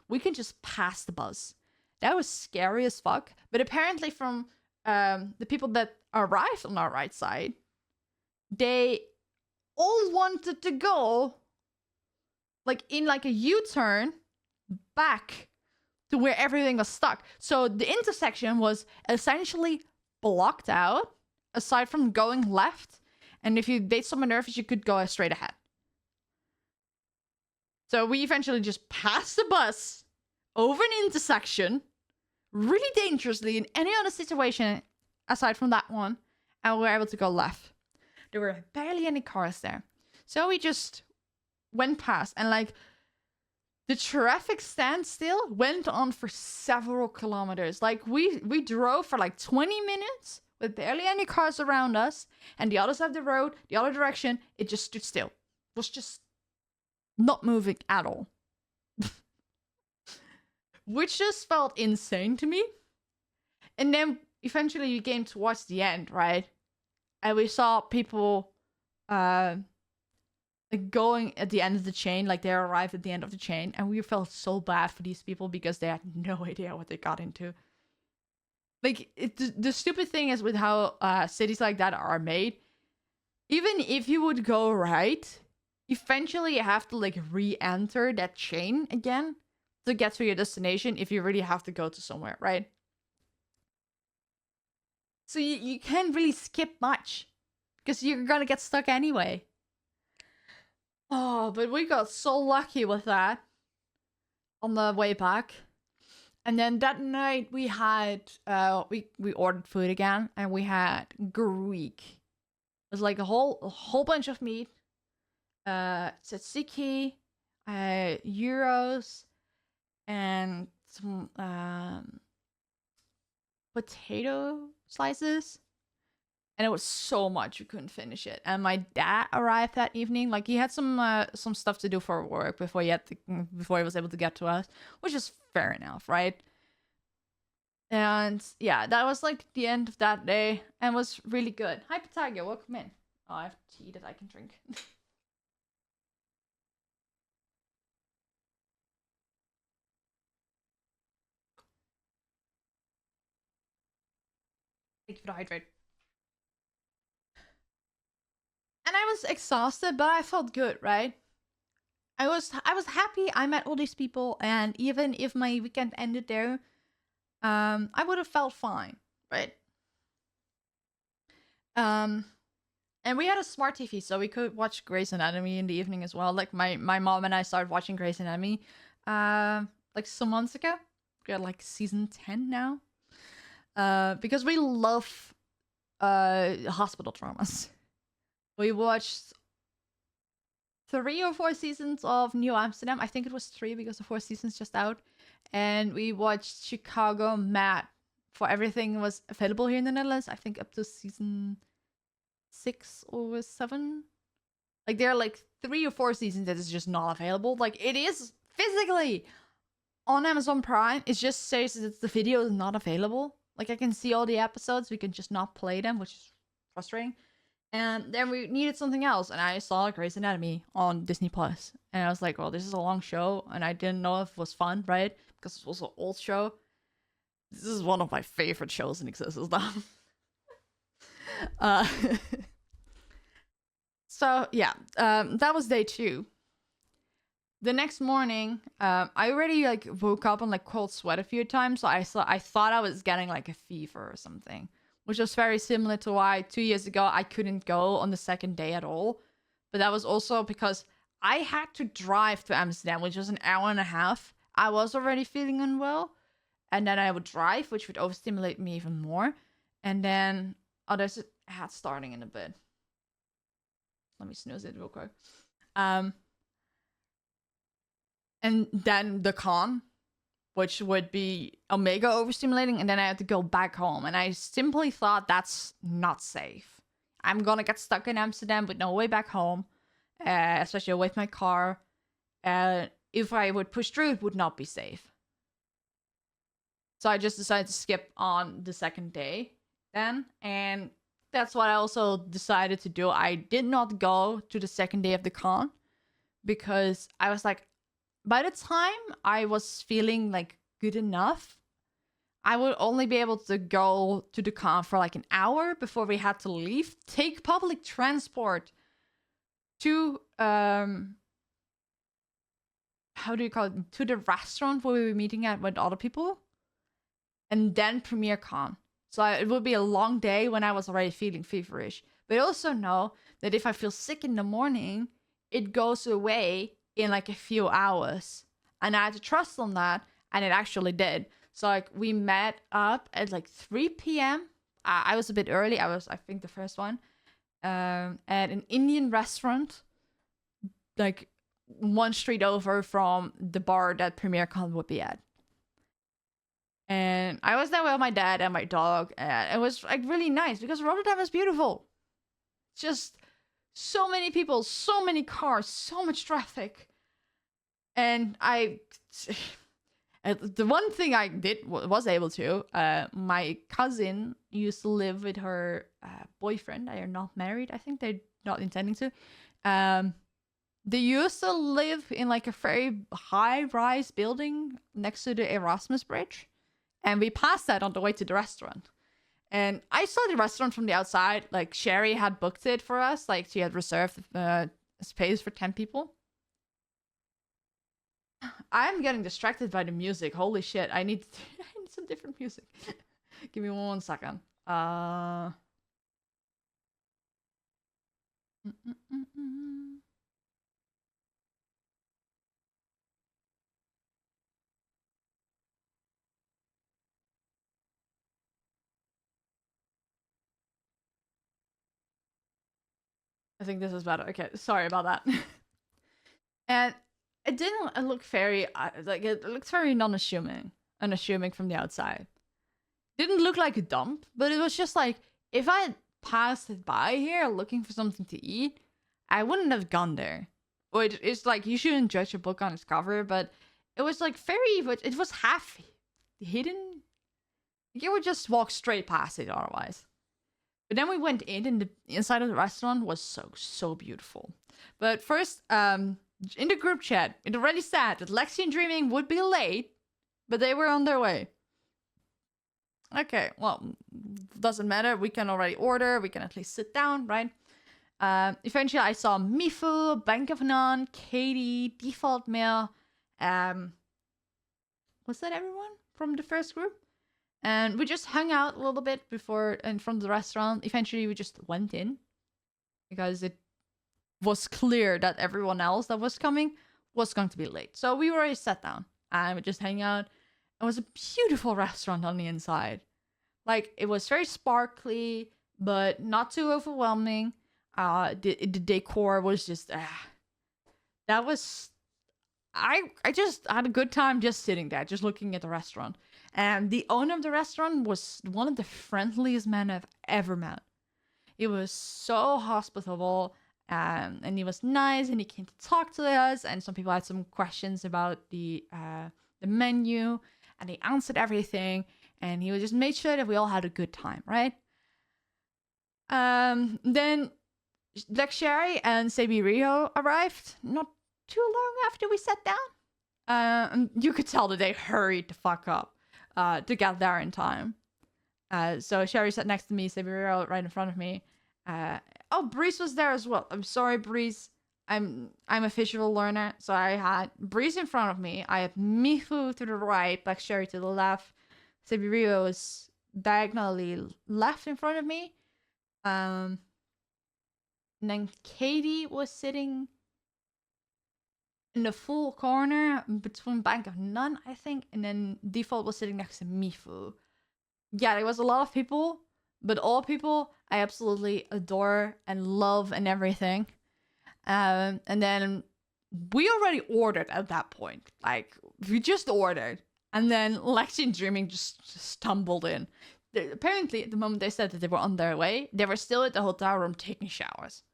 We can just pass the bus. That was scary as fuck. But apparently from the people that arrived on our right side, they all wanted to go like in like a U-turn back to where everything was stuck. So the intersection was essentially blocked out, aside from going left. And if you made someone nervous, you could go straight ahead. So we eventually just passed the bus over an intersection, really dangerously in any other situation aside from that one, and we were able to go left. There were barely any cars there. So we just went past, and like the traffic standstill went on for several kilometers. Like we drove for like 20 minutes with barely any cars around us, and the other side of the road, the other direction, it just stood still. It was just not moving at all. Which just felt insane to me. And then eventually we came towards the end, right? And we saw people going at the end of the chain, like they arrived at the end of the chain, and we felt so bad for these people because they had no idea what they got into. Like, the stupid thing is with how cities like that are made, even if you would go right, eventually you have to like re-enter that chain again to get to your destination if you really have to go to somewhere, right? So you can't really skip much because you're gonna get stuck anyway. Oh, but we got so lucky with that on the way back. And then that night we had we ordered food again, and we had Greek. It was like a whole bunch of meat, tzatziki, gyros, and some potato slices. And it was so much we couldn't finish it. And my dad arrived that evening. Like he had some stuff to do for work before he was able to get to us, which is fair enough, right? And yeah, that was like the end of that day, and was really good. Hi, Patagia, welcome in. Oh, I have tea that I can drink. Thank you for the hydrate. And I was exhausted, but I felt good, right? I was happy I met all these people, and even if my weekend ended there, I would have felt fine, right? And we had a smart TV, so we could watch Grey's Anatomy in the evening as well. Like my mom and I started watching Grey's Anatomy, like some months ago. We're at like season 10 now. Because we love hospital dramas. We watched 3 or 4 seasons of New Amsterdam. I think it was 3 because the 4th season's just out. And we watched Chicago Med for everything was available here in the Netherlands. I think up to season 6 or 7. Like there are like 3 or 4 seasons that is just not available. Like it is physically on Amazon Prime. It just says that the video is not available. Like I can see all the episodes, we can just not play them, which is frustrating. And then we needed something else, and I saw Grey's Anatomy on Disney Plus, and I was like, "Well, this is a long show, and I didn't know if it was fun, right? Because it was an old show. This is one of my favorite shows in existence now." So yeah, that was day 2. The next morning, I already like woke up on like cold sweat a few times, so I thought I was getting like a fever or something. Which was very similar to why 2 years ago I couldn't go on the second day at all. But that was also because I had to drive to Amsterdam, which was an hour and a half. I was already feeling unwell. And then I would drive, which would overstimulate me even more. And then, oh, there's a hat starting in a bit. Let me snooze it real quick. And then the con, which would be omega overstimulating, and then I had to go back home. And I simply thought that's not safe. I'm gonna get stuck in Amsterdam with no way back home, especially with my car. If I would push through, it would not be safe. So I just decided to skip on the second day then, and that's what I also decided to do. I did not go to the second day of the con because I was like, by the time I was feeling like good enough, I would only be able to go to the con for like an hour before we had to leave, take public transport to how do you call it, to the restaurant where we were meeting at with other people, and then PremierCon. So it would be a long day when I was already feeling feverish. But I also know that if I feel sick in the morning, it goes away in like a few hours. And I had to trust on that, and it actually did. So like we met up at like 3 p.m. I was a bit early. I think the first one. At an Indian restaurant, like one street over from the bar that PremierCon would be at. And I was there with my dad and my dog, and it was like really nice because Rotterdam is beautiful. Just so many people, so many cars, so much traffic. And the one thing I was able to, my cousin used to live with her boyfriend. They are not married. I think they're not intending to. They used to live in like a very high-rise building next to the Erasmus Bridge. And we passed that on the way to the restaurant. And I saw the restaurant from the outside. Like, Sherry had booked it for us. Like, she had reserved space for 10 people. I'm getting distracted by the music. Holy shit. I need some different music. Give me 1 second. I think this is better. Okay, sorry about that. And it didn't look very, like, it looks very unassuming from the outside. Didn't look like a dump, but it was just like, if I had passed it by here looking for something to eat, I wouldn't have gone there. It's like, you shouldn't judge a book on its cover, but it was like it was half hidden. You would just walk straight past it otherwise. But then we went in, and the inside of the restaurant was so beautiful. But first, in the group chat, it already said that Lexi and Dreaming would be late, but they were on their way. Okay, well, doesn't matter. We can already order. We can at least sit down, right? Eventually, I saw Mifu, Bank of None, Katie, Default Mail. Was that everyone from the first group? And we just hung out a little bit before in front of the restaurant. Eventually, we just went in. because it was clear that everyone else that was coming was going to be late. So we already sat down and we just hang out. It was a beautiful restaurant on the inside. Like, it was very sparkly, but not too overwhelming. The decor was just that was I just had a good time just sitting there, just looking at the restaurant. And the owner of the restaurant was one of the friendliest men I've ever met. He was so hospitable, and he was nice, and he came to talk to us. And some people had some questions about the menu, and he answered everything. And he would just make sure that we all had a good time, right? Then Black Sherry and Rio arrived not too long after we sat down. And you could tell that they hurried the fuck up to get there in time. So Sherry sat next to me, Rio right in front of me. Breeze was there as well. I'm sorry, Breeze. I'm a visual learner, so I had Breeze in front of me. I had Mifu to the right, Black Sherry to the left. Rio was diagonally left in front of me. And then Katie was sitting in the full corner between Bank of None, I think. And then Default was sitting next to Mifu. Yeah, there was a lot of people, but all people I absolutely adore and love and everything. And then we already ordered at that point. Like, we just ordered. And then Lexi and Dreaming just stumbled in. Apparently, at the moment they said that they were on their way, they were still at the hotel room taking showers.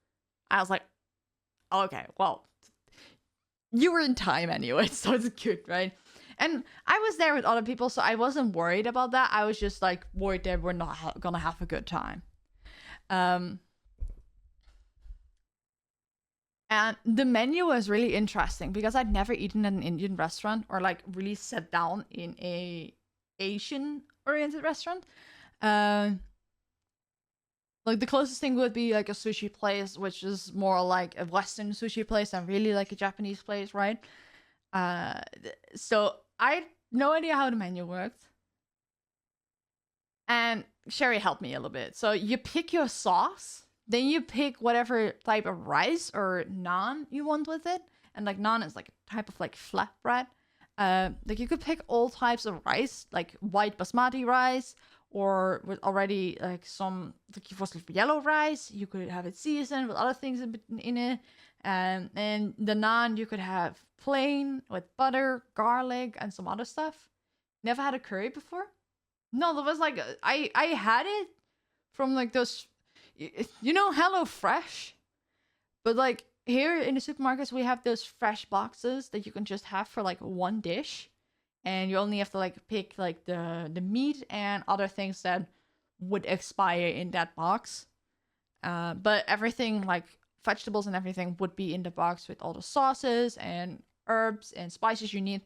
I was like, okay, well, you were in time anyway, so it's good, right? And I was there with other people, so I wasn't worried about that. I was just like worried they were not gonna have a good time. And the menu was really interesting because I'd never eaten at an Indian restaurant or like really sat down in a Asian oriented restaurant. Like the closest thing would be like a sushi place, which is more like a Western sushi place and really like a Japanese place, right? So I had no idea how the menu worked. And Sherry helped me a little bit. So you pick your sauce. Then you pick whatever type of rice or naan you want with it. And like naan is like a type of like flatbread. Like you could pick all types of rice, like white basmati rice, or with already like some like yellow rice. You could have it seasoned with other things in it. And the naan you could have plain with butter, garlic, and some other stuff. Never had a curry before? No, there was like I had it from like those. You know Hello Fresh? But like here in the supermarkets we have those fresh boxes that you can just have for like one dish. And you only have to like pick like the meat and other things that would expire in that box. But everything like vegetables and everything would be in the box with all the sauces and herbs and spices you need.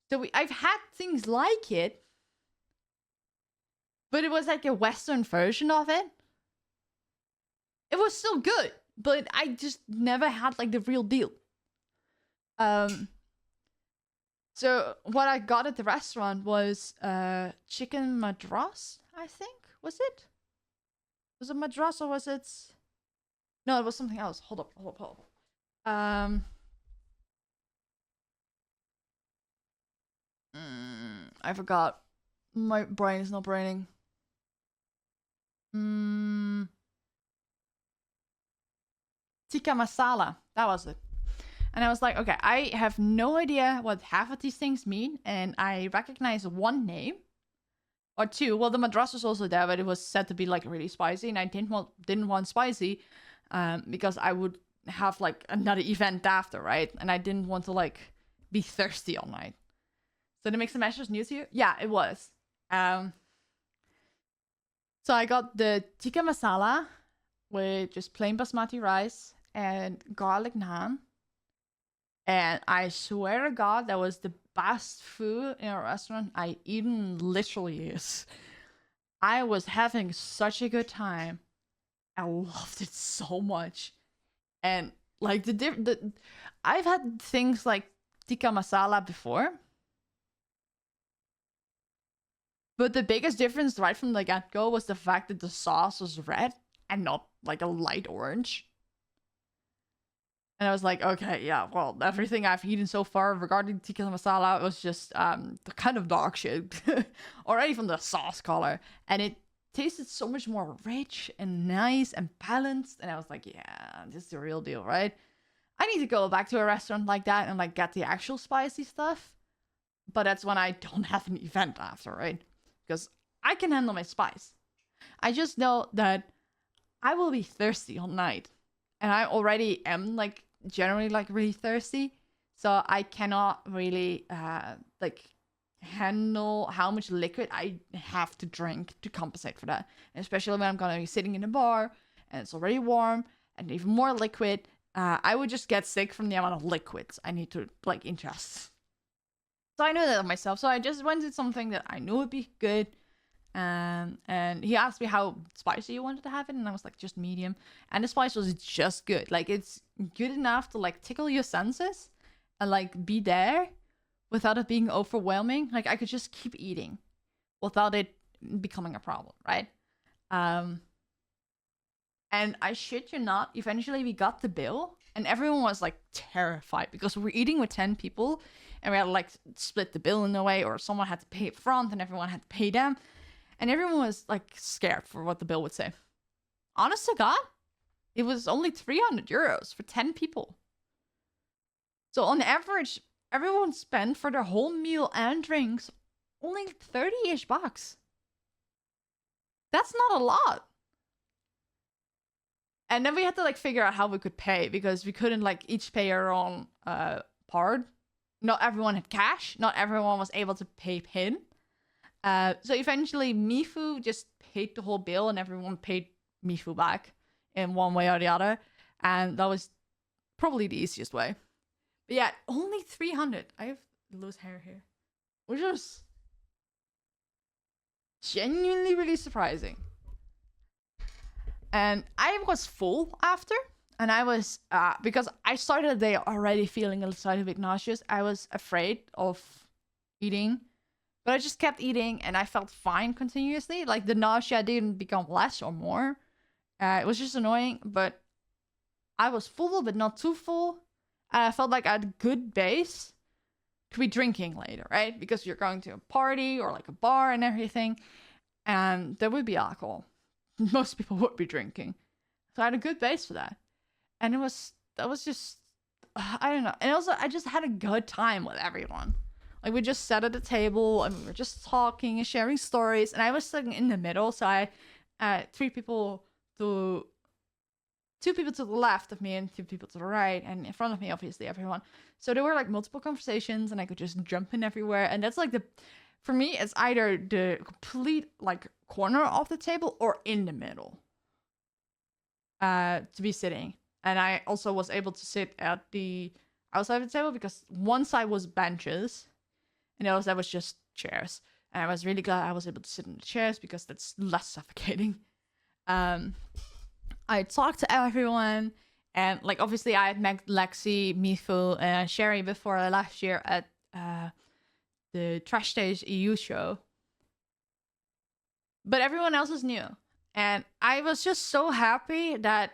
So I've had things like it. But it was like a Western version of it. It was still good, but I just never had like the real deal. So what I got at the restaurant was chicken madras, I think. Was it? Was it madras or was it? No, it was something else. Hold up. I forgot. My brain is not braining. Tikka masala. That was it. And I was like, okay, I have no idea what half of these things mean. And I recognize one name. Or two. Well, the madras was also there, but it was said to be like really spicy. And I didn't want spicy. Because I would have like another event after, right? And I didn't want to like be thirsty all night. So the mix and mash was new to you? Yeah, it was. So I got the tikka masala with just plain basmati rice and garlic naan. And I swear to God, that was the best food in a restaurant I eaten literally years. I was having such a good time. I loved it so much. And like I've had things like tikka masala before. But the biggest difference right from the get-go was the fact that the sauce was red and not like a light orange. And I was like, okay, yeah, well, everything I've eaten so far regarding tikka masala was just the kind of dog shit. Already from the sauce color. And it tasted so much more rich and nice and balanced. And I was like, yeah, this is the real deal, right? I need to go back to a restaurant like that and like get the actual spicy stuff. But that's when I don't have an event after, right? Because I can handle my spice. I just know that I will be thirsty all night. And I already am like generally like really thirsty. So I cannot really like handle how much liquid I have to drink to compensate for that. And especially when I'm gonna be sitting in a bar and it's already warm and even more liquid. I would just get sick from the amount of liquids I need to like ingest. So I knew that of myself. So I just went with something that I knew would be good. And he asked me how spicy you wanted to have it, and I was like, just medium. And the spice was just good. Like, it's good enough to like tickle your senses and like be there without it being overwhelming. Like, I could just keep eating without it becoming a problem, right? And I shit you not, eventually we got the bill and everyone was like terrified because we were eating with 10 people and we had to like split the bill in a way, or someone had to pay up front and everyone had to pay them. And everyone was like scared for what the bill would say. Honest to God, it was only 300 euros for 10 people. So on average, everyone spent for their whole meal and drinks only 30-ish bucks. That's not a lot. And then we had to like figure out how we could pay, because we couldn't like each pay our own part. Not everyone had cash. Not everyone was able to pay PIN. So eventually Mifu just paid the whole bill and everyone paid Mifu back in one way or the other. And that was probably the easiest way. But yeah, only 300. I have loose hair here. Which was genuinely really surprising. And I was full after. And I was, because I started the day already feeling a little bit nauseous. I was afraid of eating. But I just kept eating and I felt fine continuously. Like the nausea didn't become less or more. It was just annoying, but I was full, but not too full. And I felt like I had a good base to be drinking later, right? Because you're going to a party or like a bar and everything. And there would be alcohol. Most people would be drinking. So I had a good base for that. And that was just, I don't know. And also, I just had a good time with everyone. Like, we just sat at the table and we were just talking and sharing stories. And I was sitting in the middle. So I, two people to the left of me and 2 people to the right. And in front of me, obviously, everyone. So there were like multiple conversations and I could just jump in everywhere. And that's like for me, it's either the complete like corner of the table or in the middle to be sitting. And I also was able to sit at the outside of the table because one side was benches. And the other side was just chairs. And I was really glad I was able to sit in the chairs because that's less suffocating. I talked to everyone. And like, obviously, I had met Lexi, Mifu, and Sherry before last year at the Trash Stage EU show. But everyone else was new. And I was just so happy that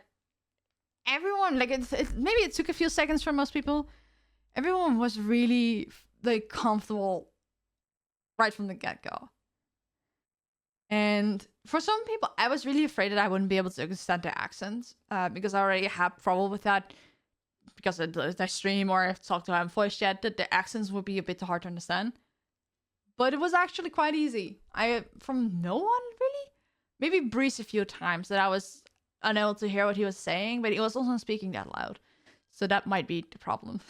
everyone, like, maybe it took a few seconds for most people. Everyone was really like comfortable right from the get-go. And for some people, I was really afraid that I wouldn't be able to understand their accents because I already had trouble with that because of the stream or I've talked to them voice chat, that the accents would be a bit hard to understand. But it was actually quite easy. From no one really, maybe Breeze a few times that I was unable to hear what he was saying, but he was also speaking that loud. So that might be the problem.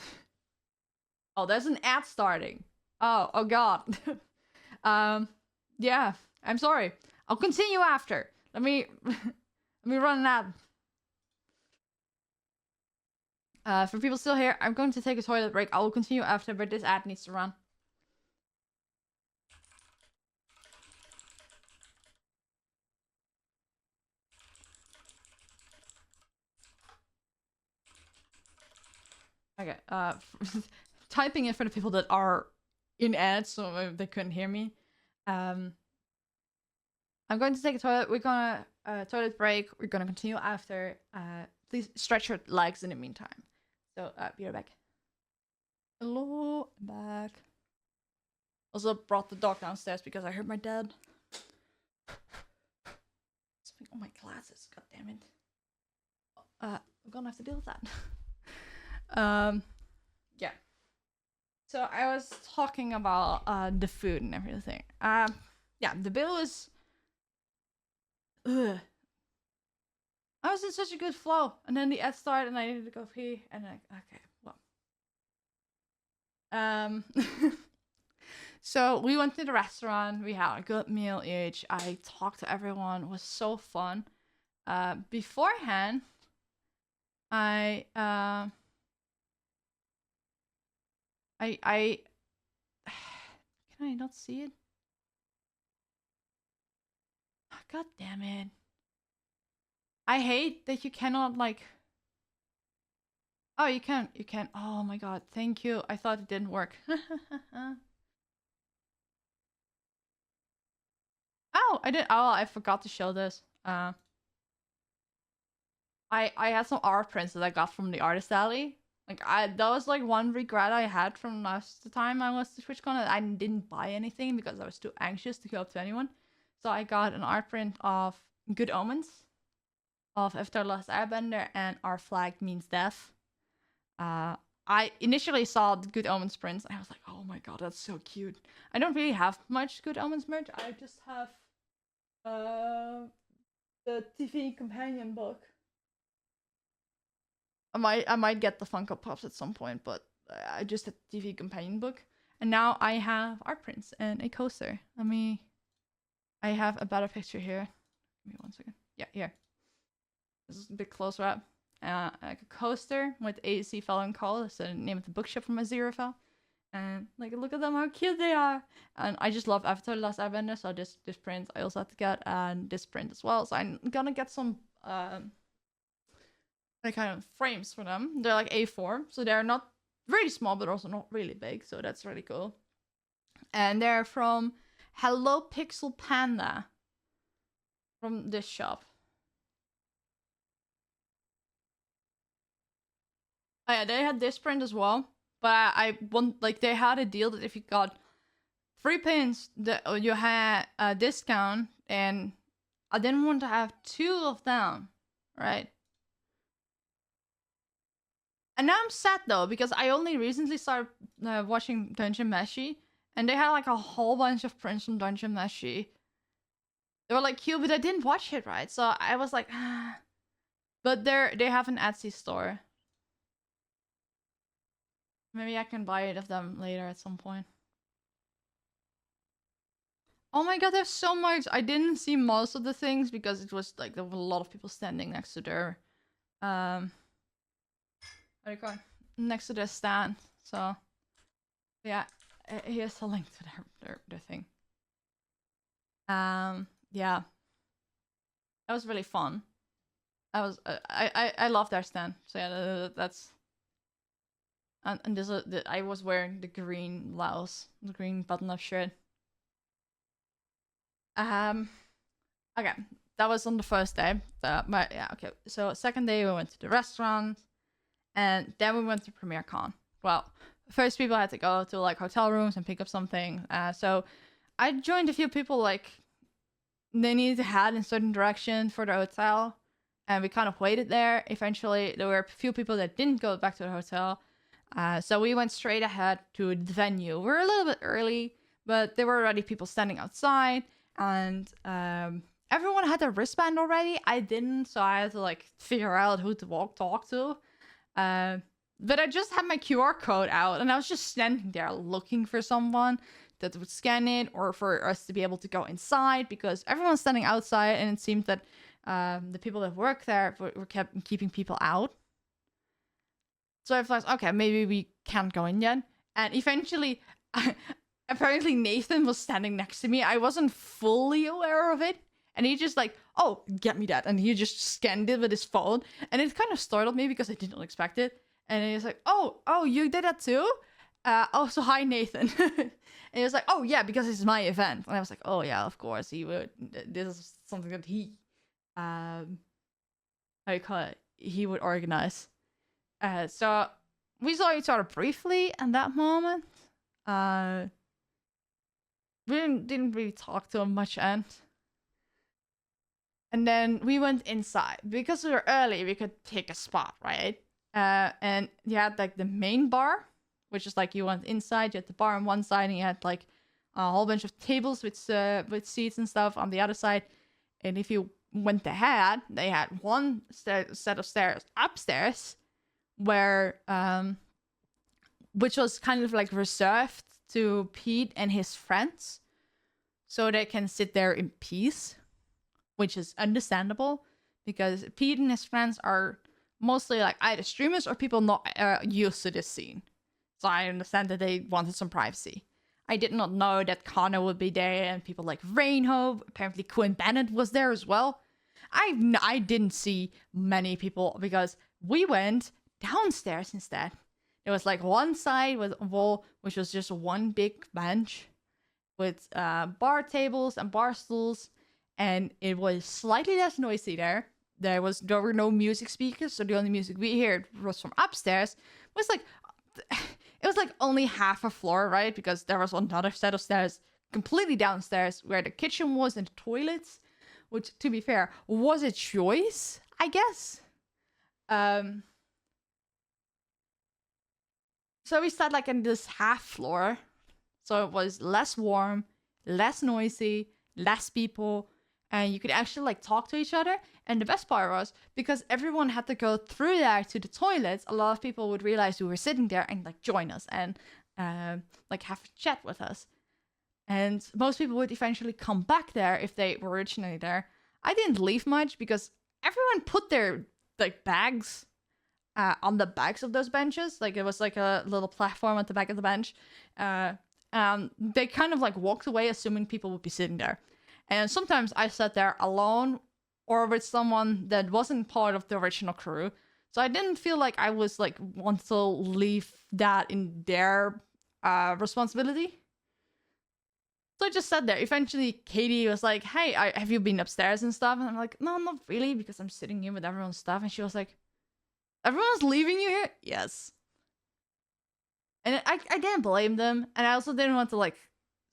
Oh, there's an ad starting. Oh God. Yeah, I'm sorry. I'll continue after. Let me run an ad. For people still here, I'm going to take a toilet break. I will continue after, but this ad needs to run. Okay, typing it for the people that are in ads, so they couldn't hear me. I'm going to take a toilet. We're gonna toilet break. We're gonna continue after. Please stretch your legs in the meantime. So, be right back. Hello, I'm back. Also brought the dog downstairs because I heard my dad. Something on my glasses, god damn it. I'm gonna have to deal with that. Yeah. So I was talking about the food and everything. Yeah, the bill is. Ugh. I was in such a good flow, and then the ad started, and I needed to go pee, and okay, well. So we went to the restaurant. We had a good meal each. I talked to everyone. It was so fun. Beforehand, I can I not see it? God damn it. I hate that you cannot like. Oh, you can. You can. Oh my god. Thank you. I thought it didn't work. Oh, I did. Oh, I forgot to show this. I had some art prints that I got from the artist alley. Like that was like one regret I had from last time I was to TwitchCon. I didn't buy anything because I was too anxious to go up to anyone. So I got an art print of Good Omens, of Avatar: The Last Airbender, and Our Flag Means Death. I initially saw the Good Omens prints and I was like, oh my god, that's so cute. I don't really have much Good Omens merch. I just have the TV companion book. I might get the Funko Pops at some point, but I just had the TV companion book. And now I have art prints and a coaster. I have a better picture here. Give me 1 second. Yeah, here. This is a bit closer up. Like a coaster with AC Fellow Call. That's the name of the bookshop from Aziraphale. And like, look at them, how cute they are. And I just love Avatar: The Last Airbender, so this print I also had to get, and this print as well. So I'm gonna get some like kind of frames for them. They're like A4, so they're not really small, but also not really big. So that's really cool. And they're from Hello Pixel Panda, from this shop. Oh yeah, they had this print as well, but I want, like, they had a deal that if you got 3 pins, you had a discount, and I didn't want to have 2 of them, right? And now I'm sad though, because I only recently started watching Dungeon Meshi, and they had like a whole bunch of prints from Dungeon Meshi. They were like cute, but I didn't watch it, right? So I was like, ah. But they have an Etsy store. Maybe I can buy it of them later at some point. Oh my god, there's so much. I didn't see most of the things because it was like there were a lot of people standing next to their what do you call it? Next to their stand. So yeah, here's a link to their thing. Yeah, that was really fun. That was I love their stand. So yeah, that's. And this I was wearing the green blouse, the green button-up shirt. Okay, that was on the first day. Yeah, okay. So second day we went to the restaurant, and then we went to PremierCon. Well, first people had to go to like hotel rooms and pick up something. So I joined a few people, like they needed to head in a certain direction for the hotel, and we kind of waited there. Eventually, there were a few people that didn't go back to the hotel. So we went straight ahead to the venue. We're a little bit early, but there were already people standing outside, and everyone had a wristband already. I didn't, so I had to like figure out who to talk to. But I just had my QR code out, and I was just standing there looking for someone that would scan it, or for us to be able to go inside, because everyone's standing outside, and it seemed that the people that work there were kept keeping people out. So I thought, okay, maybe we can't go in yet. And eventually, apparently Nathxn was standing next to me. I wasn't fully aware of it. And he just like, oh, get me that. And he just scanned it with his phone. And it kind of startled me because I didn't expect it. And he was like, oh, you did that too? Oh, so hi, Nathxn. And he was like, oh, yeah, because it's my event. And I was like, oh, yeah, of course. He would. This is something that he, how do you call it? He would organize. So we saw each other briefly in that moment. We didn't really talk to him much, and then we went inside because we were early. We could pick a spot, right? And you had like the main bar, which is like you went inside. You had the bar on one side, and you had like a whole bunch of tables with seats and stuff on the other side. And if you went ahead, they had one set of stairs upstairs, where which was kind of like reserved to Pete and his friends, so they can sit there in peace, which is understandable because Pete and his friends are mostly like either streamers or people not used to this scene. So I understand that they wanted some privacy. I did not know that Connor would be there and people like Rainhope. Apparently Quinn Bennett was there as well. I didn't see many people because we went downstairs instead. There was like one side with a wall, which was just one big bench with bar tables and bar stools. And it was slightly less noisy there. There were no music speakers, so the only music we heard was from upstairs. It was like only half a floor, right? Because there was another set of stairs completely downstairs where the kitchen was and the toilets, which, to be fair, was a choice, I guess. So we sat like in this half floor, so it was less warm, less noisy, less people, and you could actually like talk to each other. And the best part was, because everyone had to go through there to the toilets, a lot of people would realize we were sitting there and like join us and like have a chat with us. And most people would eventually come back there if they were originally there. I didn't leave much because everyone put their like bags on the backs of those benches. Like it was like a little platform at the back of the bench. They kind of like walked away assuming people would be sitting there. And sometimes I sat there alone or with someone that wasn't part of the original crew. So I didn't feel like I was like want to leave that in their responsibility. So I just sat there. Eventually, Katie was like, hey, have you been upstairs and stuff? And I'm like, no, not really, because I'm sitting here with everyone's stuff. And she was like, everyone's leaving you here? Yes. And I didn't blame them. And I also didn't want to like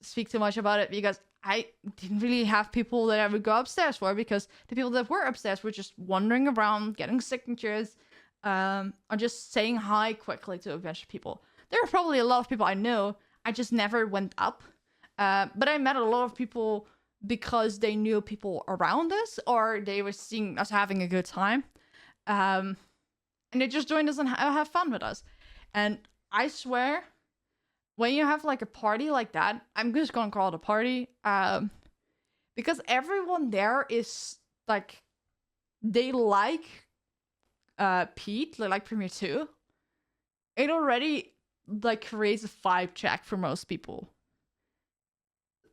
speak too much about it because I didn't really have people that I would go upstairs for, because the people that were upstairs were just wandering around, getting signatures, or just saying hi quickly to a bunch of people. There were probably a lot of people I knew. I just never went up. But I met a lot of people because they knew people around us, or they were seeing us having a good time. And they just joined us and have fun with us. And I swear, when you have like a party like that, I'm just gonna call it a party, because everyone there is like, they like Pete, they like PremierTwo. It already like creates a vibe check for most people.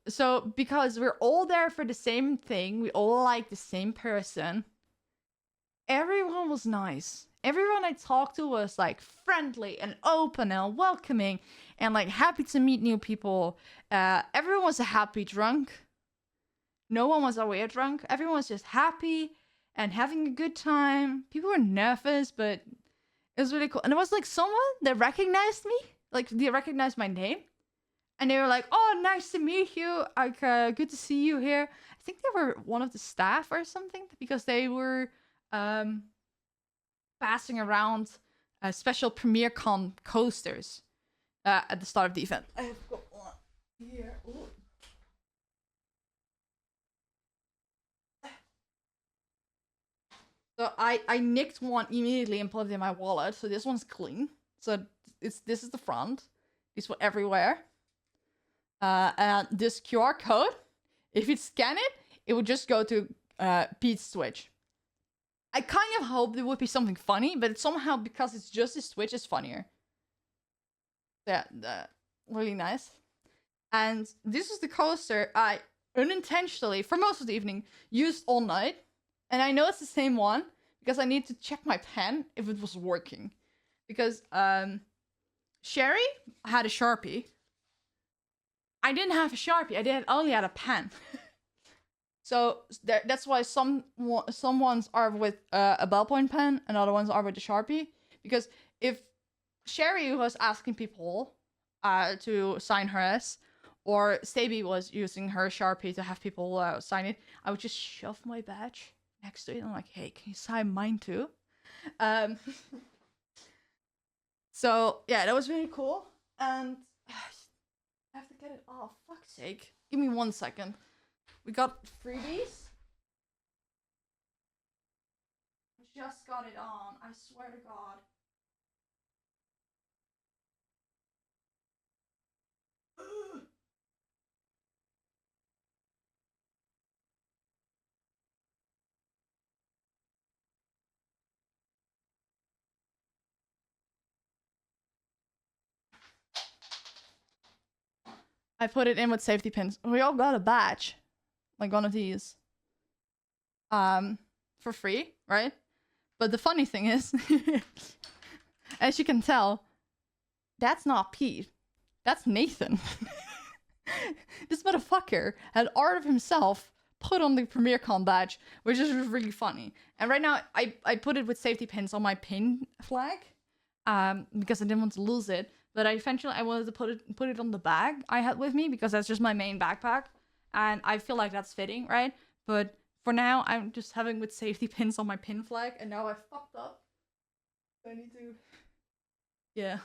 So because we're all there for the same thing, we all like the same person, everyone was nice. Everyone I talked to was like friendly and open and welcoming and like happy to meet new people. Everyone was a happy drunk. No one was a weird drunk. Everyone was just happy and having a good time. People were nervous, but it was really cool. And it was like someone that recognized me. Like they recognized my name. And they were like, oh, nice to meet you. Like, good to see you here. I think they were one of the staff or something, because they were passing around special PremierCon coasters at the start of the event. I have got one here. Ooh. So I nicked one immediately and put it in my wallet. So this one's clean. So this is the front. These were everywhere. And this QR code, if you scan it, it would just go to Pete's Twitch. I kind of hoped there would be something funny, but somehow, because it's just his Twitch, is funnier. Yeah, really nice. And this is the coaster I unintentionally, for most of the evening, used all night. And I know it's the same one, because I need to check my pen if it was working. Because Sherry had a Sharpie. I didn't have a Sharpie. I only had a pen. So that's why some ones are with a ballpoint pen and other ones are with a Sharpie. Because if Sherry was asking people to sign hers, or Staby was using her Sharpie to have people sign it, I would just shove my badge next to it. And I'm like, hey, can you sign mine too? Um, so yeah, that was really cool. And I have to get it off. Fuck's sake. Give me 1 second. We got freebies. I just got it on. I swear to God. I put it in with safety pins. We all got a badge. Like one of these. For free, right? But the funny thing is, as you can tell, that's not Pete. That's Nathxn. This motherfucker had art of himself put on the PremierCon badge, which is really funny. And right now, I put it with safety pins on my pin flag, because I didn't want to lose it. But I wanted to put it on the bag I had with me, because that's just my main backpack, and I feel like that's fitting, right? But for now, I'm just having with safety pins on my pin flag, and now I fucked up. I need to... Yeah.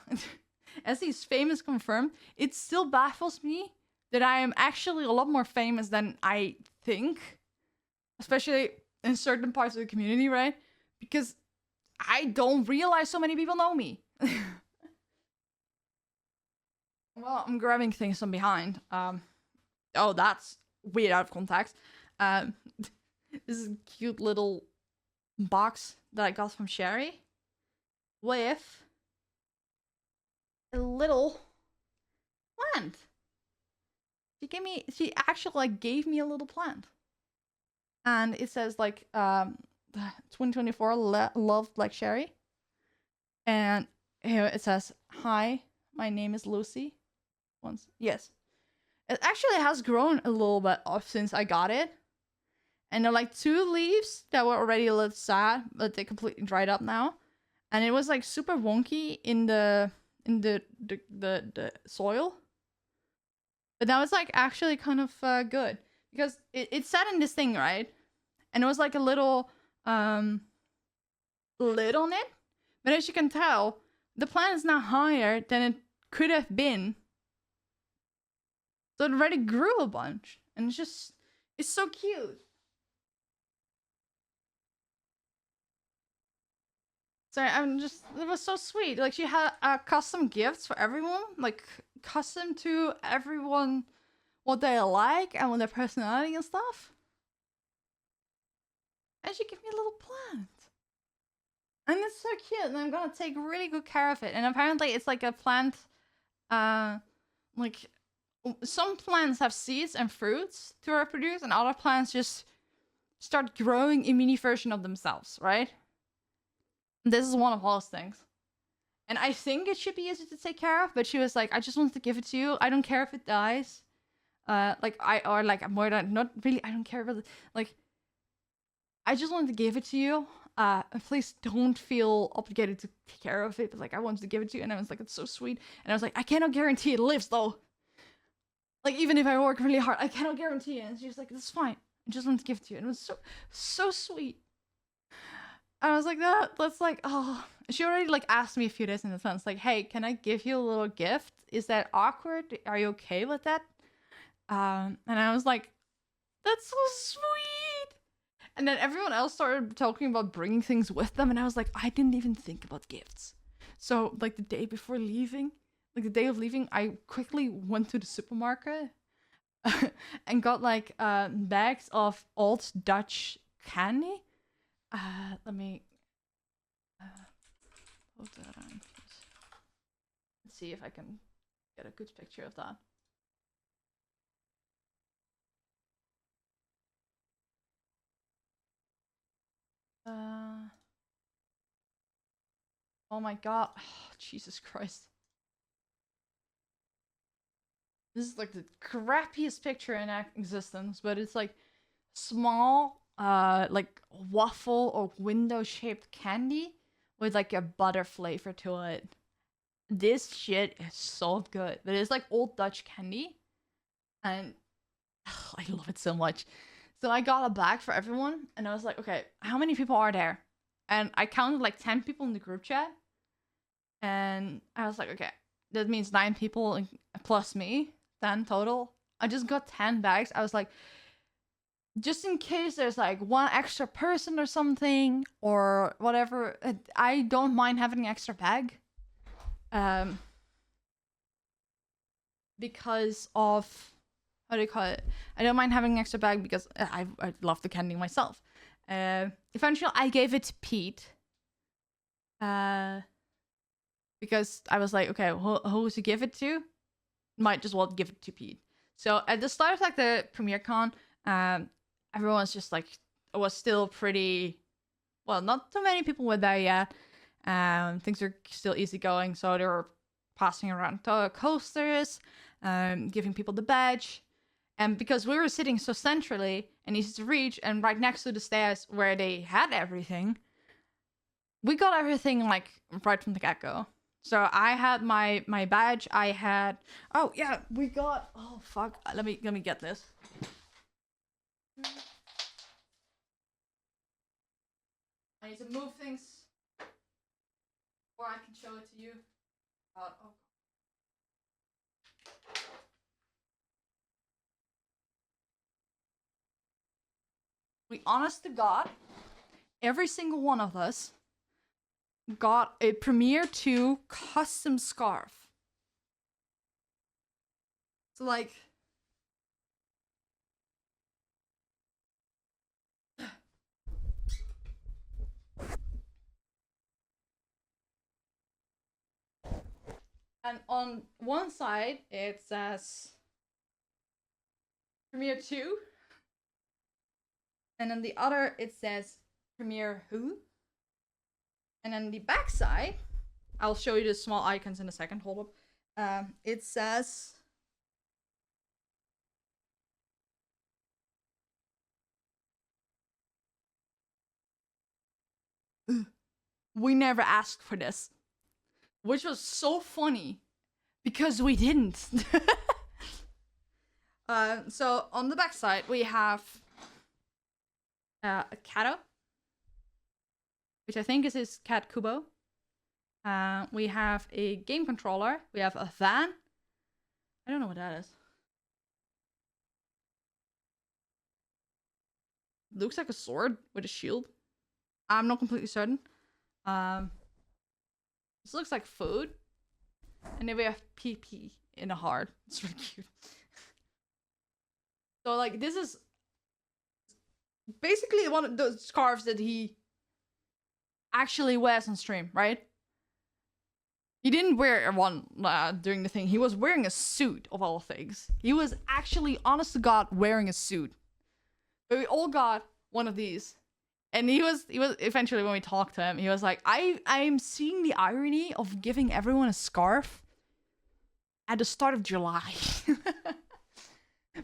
Ezzy's fame is confirmed. It still baffles me that I am actually a lot more famous than I think. Especially in certain parts of the community, right? Because I don't realize so many people know me. Well, I'm grabbing things from behind. Oh, that's weird out of context. This is a cute little box that I got from Sherry with a little plant. She actually like gave me a little plant. And it says like 2024 love Black Sherry. And here it says, hi, my name is Lucy. Yes. It actually has grown a little bit off since I got it. And there are like 2 leaves that were already a little sad, but they completely dried up now. And it was like super wonky in the soil. But now it's like actually kind of good. Because it sat in this thing, right? And it was like a little lid on it. But as you can tell, the plant is now higher than it could have been. So it already grew a bunch. And it's so cute. So it was so sweet. Like she had custom gifts for everyone, like custom to everyone, what they like and what their personality and stuff. And she gave me a little plant. And it's so cute, and I'm gonna take really good care of it. And apparently it's like a plant, like some plants have seeds and fruits to reproduce, and other plants just start growing a mini version of themselves, right? This is one of those things. And I think it should be easy to take care of, but she was like, I just wanted to give it to you. I don't care if it dies. I don't care about it. Like, I just wanted to give it to you. Please don't feel obligated to take care of it, but like, I wanted to give it to you. And I was like, it's so sweet. And I was like, I cannot guarantee it lives though. Like, even if I work really hard, I cannot guarantee it. And she was like, that's fine. I just wanted to give it to you. And it was so sweet. I was like, that's like, oh. She already like asked me a few days in advance, like, hey, can I give you a little gift? Is that awkward? Are you okay with that? And I was like, that's so sweet. And then everyone else started talking about bringing things with them, and I was like, I didn't even think about gifts. So like the day before leaving, like the day of leaving, I quickly went to the supermarket and got like bags of old Dutch candy. Let me put that on. Let's see if I can get a good picture of that. Oh my god. Oh, Jesus Christ. This is like the crappiest picture in existence, but it's like small, like waffle or window shaped candy with like a butter flavor to it. This shit is so good. But it's like old Dutch candy. And I love it so much. So I got a bag for everyone. And I was like, okay, how many people are there? And I counted like 10 people in the group chat. And I was like, okay, that means 9 people plus me. 10 total. I just got 10 bags. I was like, just in case there's like one extra person or something or whatever, I don't mind having an extra bag. Because of, how do you call it? I don't mind having an extra bag because I love the candy myself. Eventually, I gave it to Pete. Because I was like, okay, who to give it to? Might just well give it to Pete. So at the start of like the PremierCon, everyone's just like, it was still pretty, well, not too many people were there yet. Things are still easygoing, so they were passing around coasters, giving people the badge. And because we were sitting so centrally and easy to reach, and right next to the stairs where they had everything, we got everything like right from the get-go. So I had my badge. I had, oh yeah, we got, oh fuck, let me get this. I need to move things, or I can show it to you. Oh. We, honest to God, every single one of us got a PremierTwo custom scarf. So like, and on one side it says PremierTwo, and on the other it says Premier Who. And then the back side, I'll show you the small icons in a second. Hold up. It says, we never asked for this, which was so funny because we didn't. So on the back side we have a Kato, which I think is his cat Kubo. We have a game controller. We have a van. I don't know what that is. Looks like a sword with a shield. I'm not completely certain. This looks like food. And then we have PP in a heart. It's really cute. So like this is basically one of those scarves that he actually wears on stream, right? He didn't wear one during the thing. He was wearing a suit, of all things. He was actually, honest to God, wearing a suit. But we all got one of these. And he was eventually, when we talked to him, he was like, I'm seeing the irony of giving everyone a scarf at the start of July.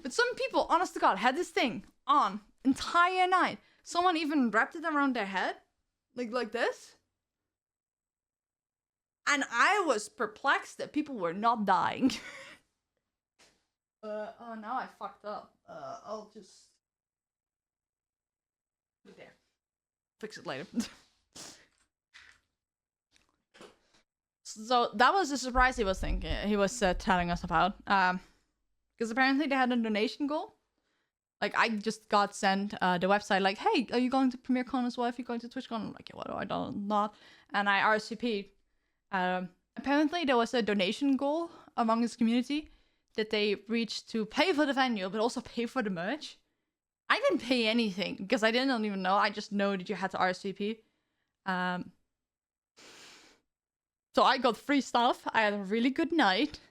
But some people, honest to God, had this thing on entire night. Someone even wrapped it around their head. Like this. And I was perplexed that people were not dying. Oh, now I fucked up. I'll just put it there. Fix it later. So that was the surprise he was telling us about. Because apparently they had a donation goal. Like, I just got sent the website, like, hey, are you going to PremierCon as well if you're going to TwitchCon? I'm like, yeah, what do I don't not? And I RSVP'd. Apparently there was a donation goal among his community that they reached to pay for the venue, but also pay for the merch. I didn't pay anything because I didn't even know. I just know that you had to RSVP. So I got free stuff. I had a really good night.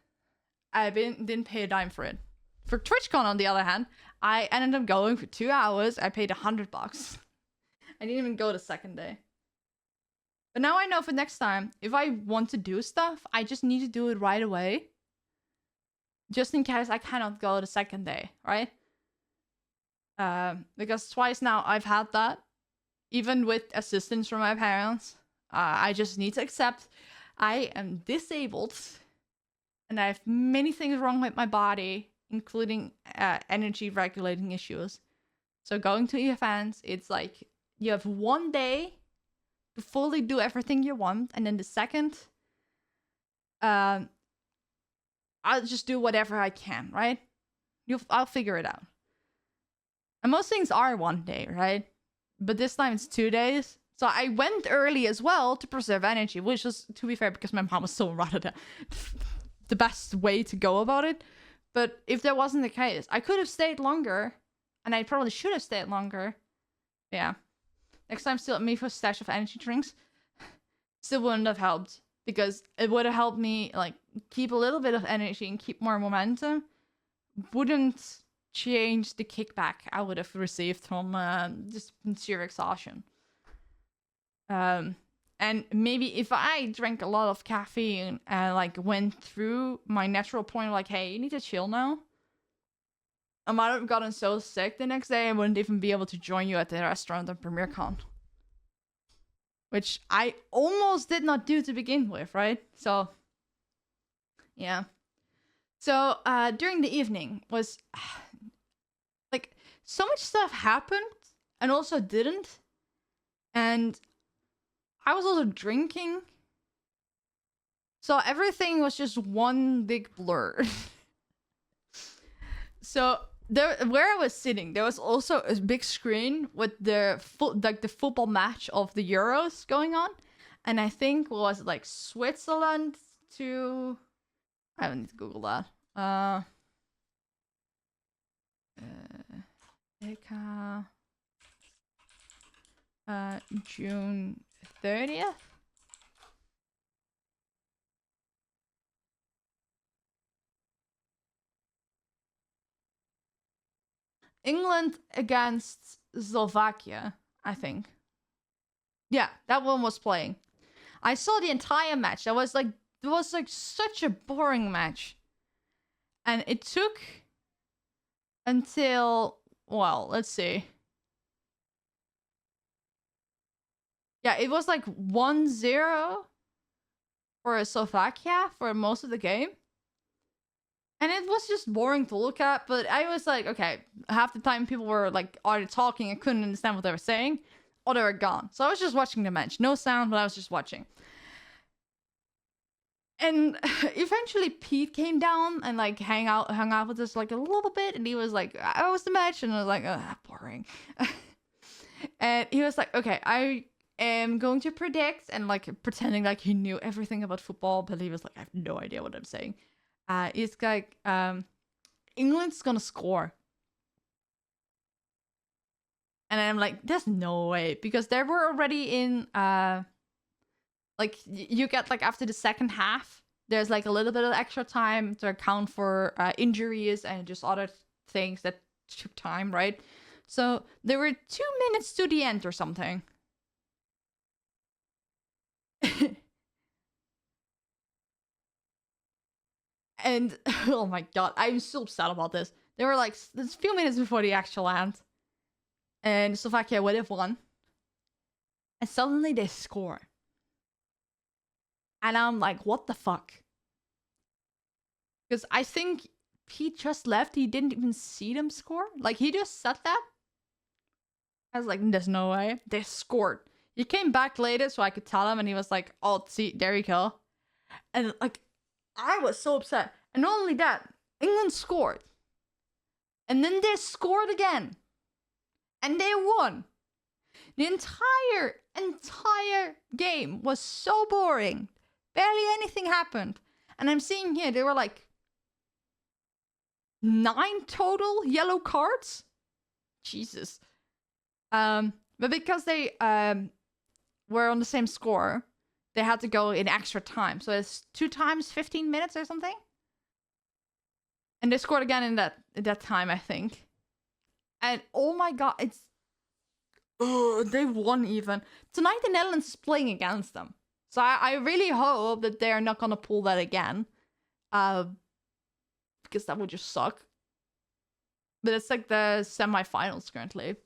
I didn't pay a dime for it. For TwitchCon, on the other hand, I ended up going for 2 hours. I paid $100. I didn't even go the second day. But now I know for next time, if I want to do stuff, I just need to do it right away. Just in case I cannot go the second day, right? Because twice now I've had that. Even with assistance from my parents. I just need to accept I am disabled, and I have many things wrong with my body, including energy regulating issues. So going to events, it's like you have one day to fully do everything you want, and then the second, I'll just do whatever I can, right? I'll figure it out. And most things are one day, right? But this time it's 2 days. So I went early as well to preserve energy, which was, to be fair, because my mom was still in Rotterdam, the best way to go about it. But if that wasn't the case, I could have stayed longer, and I probably should have stayed longer. Yeah. Next time, still me for a stash of energy drinks. Still wouldn't have helped, because it would have helped me like keep a little bit of energy and keep more momentum. Wouldn't change the kickback I would have received from just sheer exhaustion. And maybe if I drank a lot of caffeine and like went through my natural point of like, hey, you need to chill now, I might have gotten so sick the next day I wouldn't even be able to join you at the restaurant at PremierCon. Which I almost did not do to begin with, right? So, yeah. So, during the evening was... like, so much stuff happened and also didn't. And I was also drinking. So everything was just one big blur. So there, where I was sitting, there was also a big screen with the football match of the Euros going on. And I think was it like Switzerland to... I don't need to Google that. June 30th. England against Slovakia, I think. Yeah, that one was playing. I saw the entire match. It was like such a boring match. And it took until, well, let's see. Yeah, it was like 1-0 for Slovakia for most of the game. And it was just boring to look at, but I was like, okay, half the time people were like already talking, I couldn't understand what they were saying, or they were gone. So I was just watching the match. No sound, but I was just watching. And eventually Pete came down and like hung out with us like a little bit, and he was like, how was the match? And I was like, boring. And he was like, okay, I am going to predict, and like pretending like he knew everything about football, but he was like, I have no idea what I'm saying. It's like England's gonna score. And I'm like, there's no way, because they were already in like you get like after the second half, there's like a little bit of extra time to account for injuries and just other things that took time, right? So there were 2 minutes to the end or something. And oh my god, I'm so upset about this. They were like, there's a few minutes before the actual end, and Slovakia would have won, and suddenly they score. And I'm like, what the fuck? Because I think Pete just left. He didn't even see them score. Like, he just said that. I was like, there's no way. They scored. He came back later so I could tell him, and he was like, oh, see, there you go. And like, I was so upset. And not only that, England scored. And then they scored again. And they won. The entire game was so boring. Barely anything happened. And I'm seeing here, there were like 9 total yellow cards. Jesus. But because they were on the same score, they had to go in extra time. So it's 2 times 15 minutes or something. And they scored again in that time, I think. And oh my god, it's... they won even. Tonight the Netherlands is playing against them. So I really hope that they're not going to pull that again. Because that would just suck. But it's like the semi-finals currently.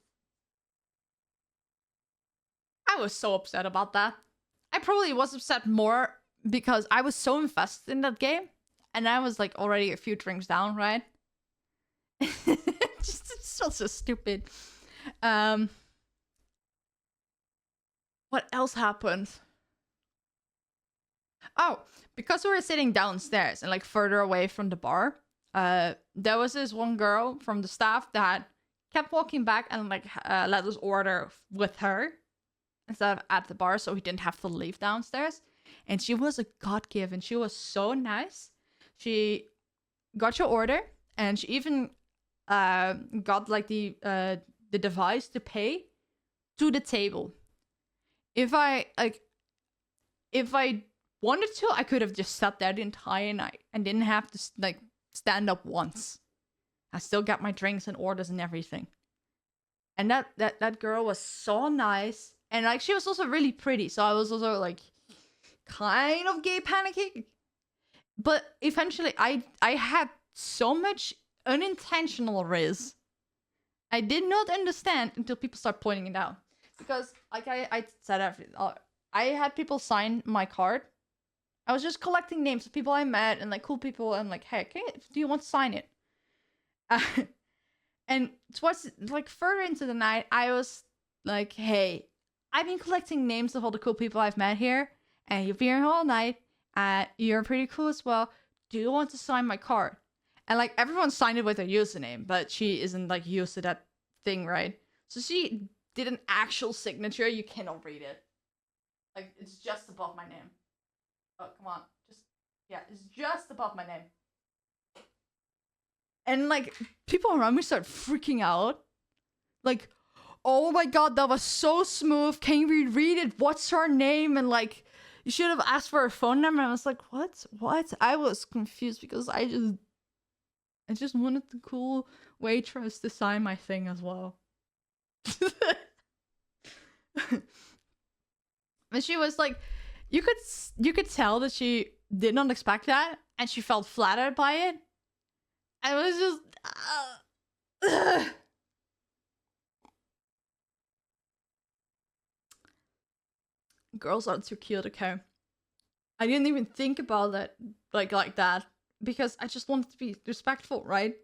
I was so upset about that. I probably was upset more because I was so invested in that game, and I was like already a few drinks down, right? It's so stupid. What else happened? Oh, because we were sitting downstairs and like further away from the bar, there was this one girl from the staff that kept walking back and like let us order with her instead of at the bar, so we didn't have to leave downstairs. And she was a god-given. She was so nice. She got your order, and she even got like the device to pay to the table. If I wanted to, I could have just sat there the entire night and didn't have to like stand up once. I still got my drinks and orders and everything. And that girl was so nice, and like she was also really pretty. So I was also like kind of gay panicking. But eventually, I had so much unintentional riz. I did not understand until people start pointing it out. Because like I said, I had people sign my card. I was just collecting names of people I met and like cool people. And like, hey, do you want to sign it? And towards like further into the night, I was like, hey, I've been collecting names of all the cool people I've met here, and you've been here all night. You're pretty cool as well. Do you want to sign my card? And like everyone signed it with their username, but she isn't like used to that thing, right? So she did an actual signature. You cannot read it. Like it's just above my name. Oh, come on. It's just above my name. And like people around me start freaking out. Like, oh my god, that was so smooth. Can we read it? What's her name? And like, you should have asked for her phone number. And I was like, what? I was confused because I just wanted the cool waitress to sign my thing as well. And she was like, you could tell that she did not expect that, and she felt flattered by it. And it was just girls are too cute, okay? I didn't even think about it like that because I just wanted to be respectful, right?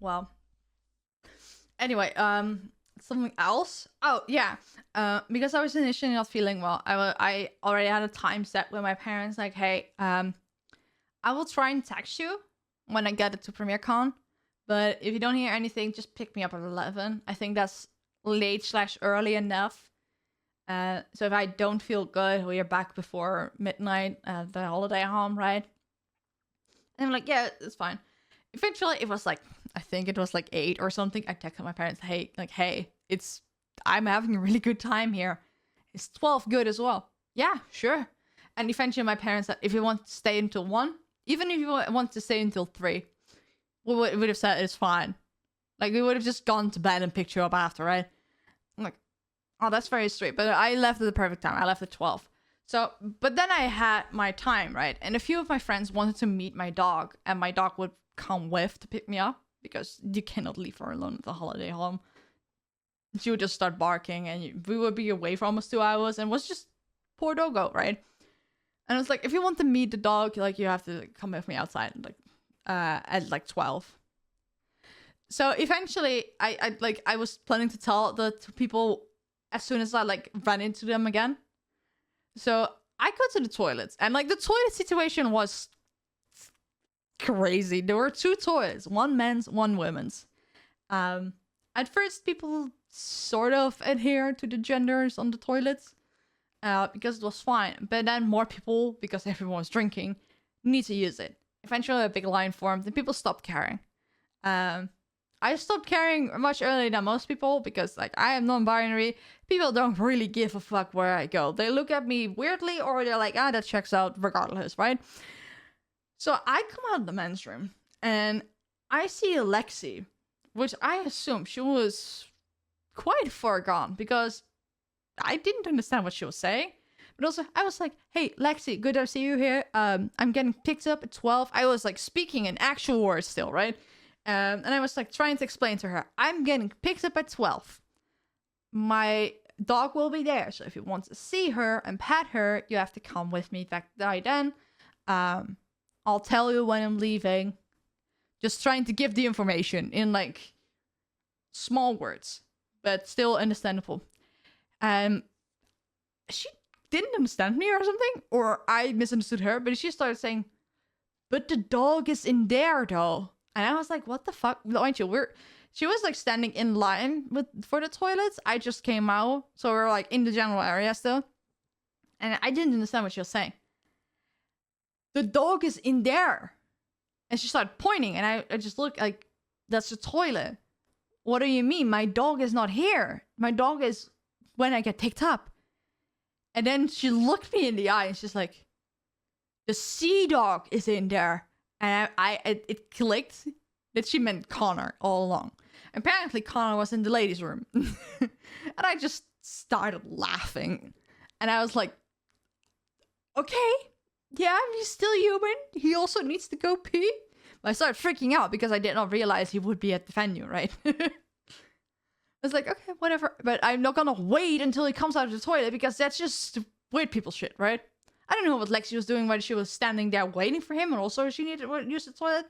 Well, anyway, something else. Oh yeah, because I was initially not feeling well. I already had a time set with my parents. Like, hey, I will try and text you when I get it to PremierCon. But if you don't hear anything, just pick me up at 11. I think that's late/early enough. So if I don't feel good, we are back before midnight at the holiday home, right? And I'm like, yeah, it's fine. Eventually, it was like, I think it was like 8 or something. I texted my parents, hey, I'm having a really good time here. Is 12 good as well? Yeah, sure. And eventually my parents said, if you want to stay until 1, even if you want to stay until 3, we would have said it's fine. Like, we would have just gone to bed and picked you up after, right? I'm like, oh, that's very sweet. But I left at the perfect time. I left at 12. So, but then I had my time, right? And a few of my friends wanted to meet my dog, and my dog would come with to pick me up because you cannot leave her alone at the holiday home. She would just start barking, and we would be away for almost 2 hours, and it was just poor doggo, right? And I was like, if you want to meet the dog, like, you have to come with me outside, like, at like 12. So eventually, I was planning to tell the 2 people as soon as I like ran into them again. So I go to the toilets, and like the toilet situation was crazy. There were 2 toilets, one men's, one women's. At first, people sort of adhere to the genders on the toilets because it was fine. But then more people, because everyone was drinking, need to use it. Eventually, a big line formed, and people stopped caring. I stopped caring much earlier than most people because, like, I am non-binary. People don't really give a fuck where I go. They look at me weirdly, or they're like, that checks out regardless, right? So I come out of the men's room, and I see Lexi, which I assume she was quite far gone because I didn't understand what she was saying. But also, I was like, hey, Lexi, good to see you here. I'm getting picked up at 12. I was like speaking in actual words still, right? And I was like trying to explain to her, I'm getting picked up at 12. My dog will be there. So if you want to see her and pet her, you have to come with me back then. I'll tell you when I'm leaving. Just trying to give the information in like small words, but still understandable. She didn't understand me or something, or I misunderstood her, but she started saying, but the dog is in there though. And I was like, what the fuck? Mind you, she was like standing in line for the toilets. I just came out, so we're like in the general area still. And I didn't understand what she was saying. The dog is in there. And she started pointing, and I just looked like, that's the toilet. What do you mean? My dog is not here. My dog is when I get picked up. And then she looked me in the eye, and she's like, the CDawg is in there. And it clicked that she meant Connor all along. Apparently Connor was in the ladies' room. And I just started laughing. And I was like, okay, yeah, he's still human. He also needs to go pee. But I started freaking out because I did not realize he would be at the venue, right? I was like, okay, whatever. But I'm not gonna wait until he comes out of the toilet because that's just weird people shit, right? I don't know what Lexi was doing, whether she was standing there waiting for him and also she needed to use the toilet.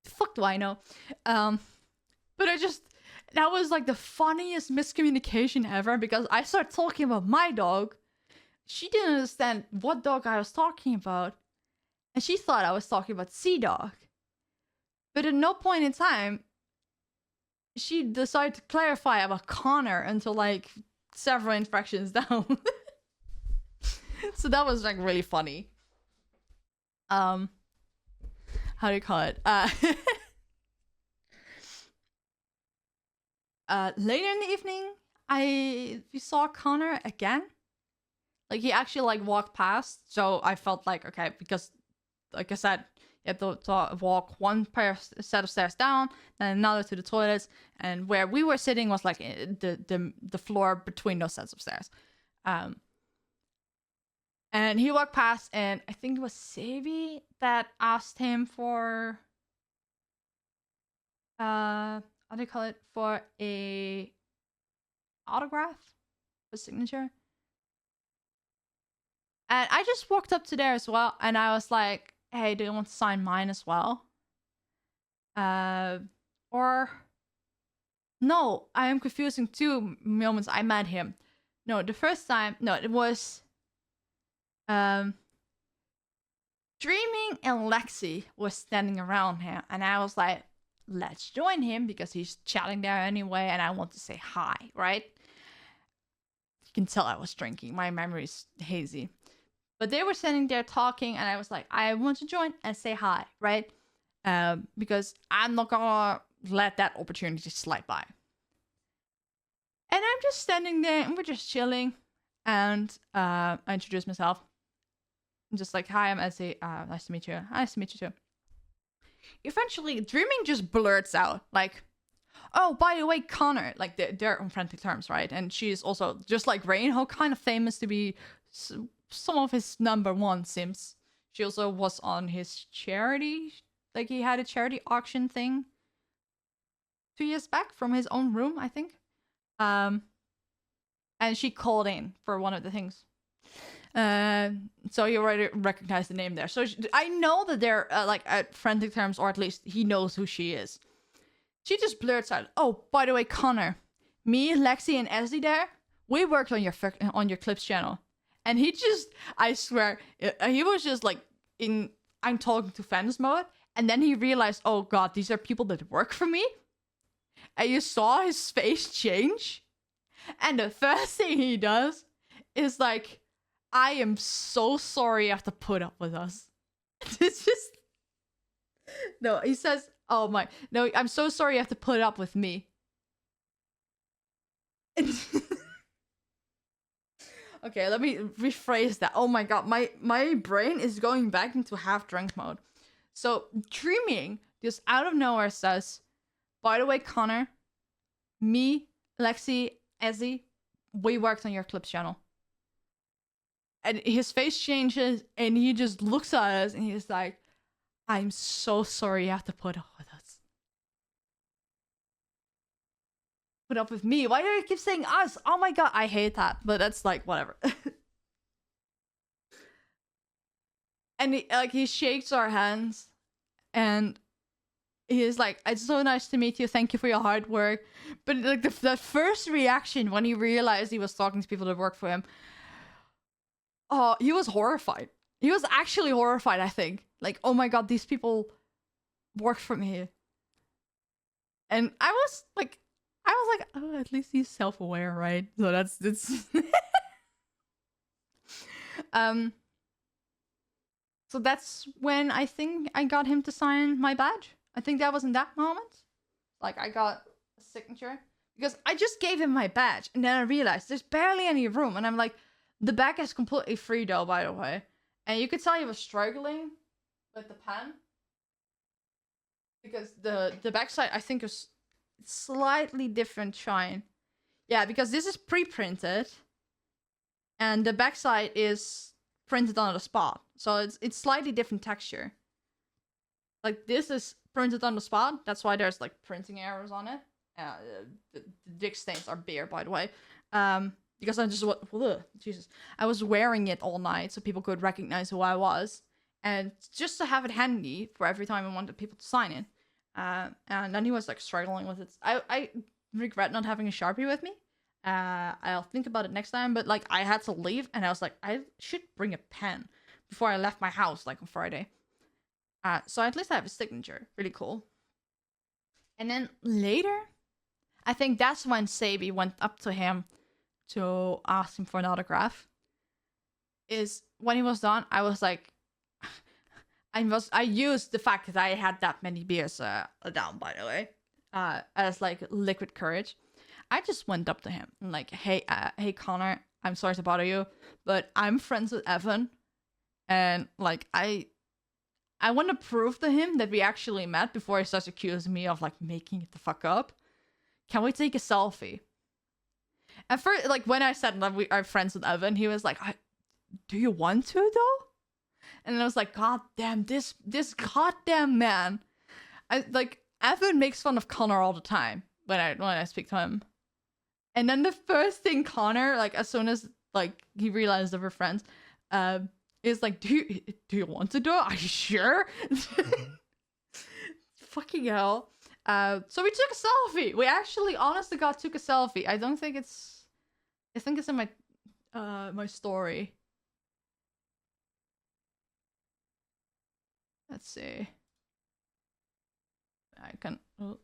The fuck do I know? But that was like the funniest miscommunication ever because I started talking about my dog. She didn't understand what dog I was talking about. And she thought I was talking about CDawg. But at no point in time, she decided to clarify about Connor until like several infractions down. So that was like really funny. How do you call it? Later in the evening, we saw Connor again. Like he actually like walked past, so I felt like okay, because like I said, you have to walk one set of stairs down, then another to the toilets, and where we were sitting was like the floor between those sets of stairs. And he walked past, and I think it was Sabi that asked him for what do you call it? For a autograph, a signature. And I just walked up to there as well, and I was like, hey, do you want to sign mine as well? Or no, I am confusing two moments I met him. No, the first time, no, it was Dreaming and Lexi was standing around him, and I was like, let's join him because he's chatting there anyway, and I want to say hi, right? You can tell I was drinking. My memory's hazy. But they were standing there talking, and I was like, I want to join and say hi, right? Because I'm not gonna let that opportunity slide by. And I'm just standing there, and we're just chilling, and I introduced myself. I'm just like, hi, I'm Ezzy. Nice to meet you. Nice to meet you too. Eventually, Dreaming just blurts out, like, oh, by the way, Connor. Like, they're on friendly terms, right? And she's also, just like Rainho, kind of famous to be some of his #1 sims. She also was on his charity. Like, he had a charity auction thing 2 years back from his own room, I think. And she called in for one of the things. So you already recognize the name there. So I know that they're like at friendly terms, or at least he knows who she is. She just blurts out, "Oh, by the way, Connor, me, Lexi, and Ezzy there, we worked on your clips channel." And he just, I swear, he was just like in I'm talking to fans mode, and then he realized, oh god, these are people that work for me. And you saw his face change, and the first thing he does is like, I am so sorry you have to put up with us. It's just... No, he says, oh my... No, I'm so sorry you have to put up with me. Okay, let me rephrase that. Oh my god, my brain is going back into half-drunk mode. So, Dreaming just out of nowhere says, by the way, Connor, me, Lexi, Ezzy, we worked on your clips channel. And his face changes, and he just looks at us, and he's like, I'm so sorry you have to put up with us. put up with me. Why do you keep saying us? Oh my god, I hate that. But that's like whatever. And he shakes our hands, and he is like, "It's so nice to meet you. Thank you for your hard work." But like that first reaction when he realized he was talking to people that work for him, oh, he was horrified. He was actually horrified. I think, like, oh my god, these people work for me. And I was like, oh, at least he's self-aware, right? So that's so that's when I think I got him to sign my badge. I think that was in that moment. Like, I got a signature. Because I just gave him my badge, and then I realized there's barely any room. And I'm like, the back is completely free though, by the way. And you could tell he was struggling with the pen. Because the backside, I think, is slightly different shine. Yeah, because this is pre-printed. And the backside is printed on the spot. So it's slightly different texture. Like, this is printed on the spot. That's why there's, like, printing errors on it. The dick stains are bare, by the way. Because I just... Jesus. I was wearing it all night so people could recognize who I was. And just to have it handy for every time I wanted people to sign it. And then he was, like, struggling with it. I regret not having a Sharpie with me. I'll think about it next time. But, like, I had to leave. And I was like, I should bring a pen before I left my house, like, on Friday. So at least I have a signature. Really cool. And then later, I think that's when Sabi went up to him to ask him for an autograph. Is when he was done, I was like, I used the fact that I had that many beers down, by the way, as like liquid courage. I just went up to him and like, hey Connor, I'm sorry to bother you, but I'm friends with Evan, and like I want to prove to him that we actually met before he starts accusing me of like making it the fuck up. Can we take a selfie? At first, like when I said that we are friends with Evan, he was like, do you want to though? And I was like, god damn, this goddamn man. Evan makes fun of Connor all the time when I speak to him. And then the first thing Connor, like as soon as like he realized that we're friends, is like, do you want to do it? Are you sure? Fucking hell. So we took a selfie. We actually, honest to God, took a selfie. I think it's in my my story. Let's see. I can. Oh.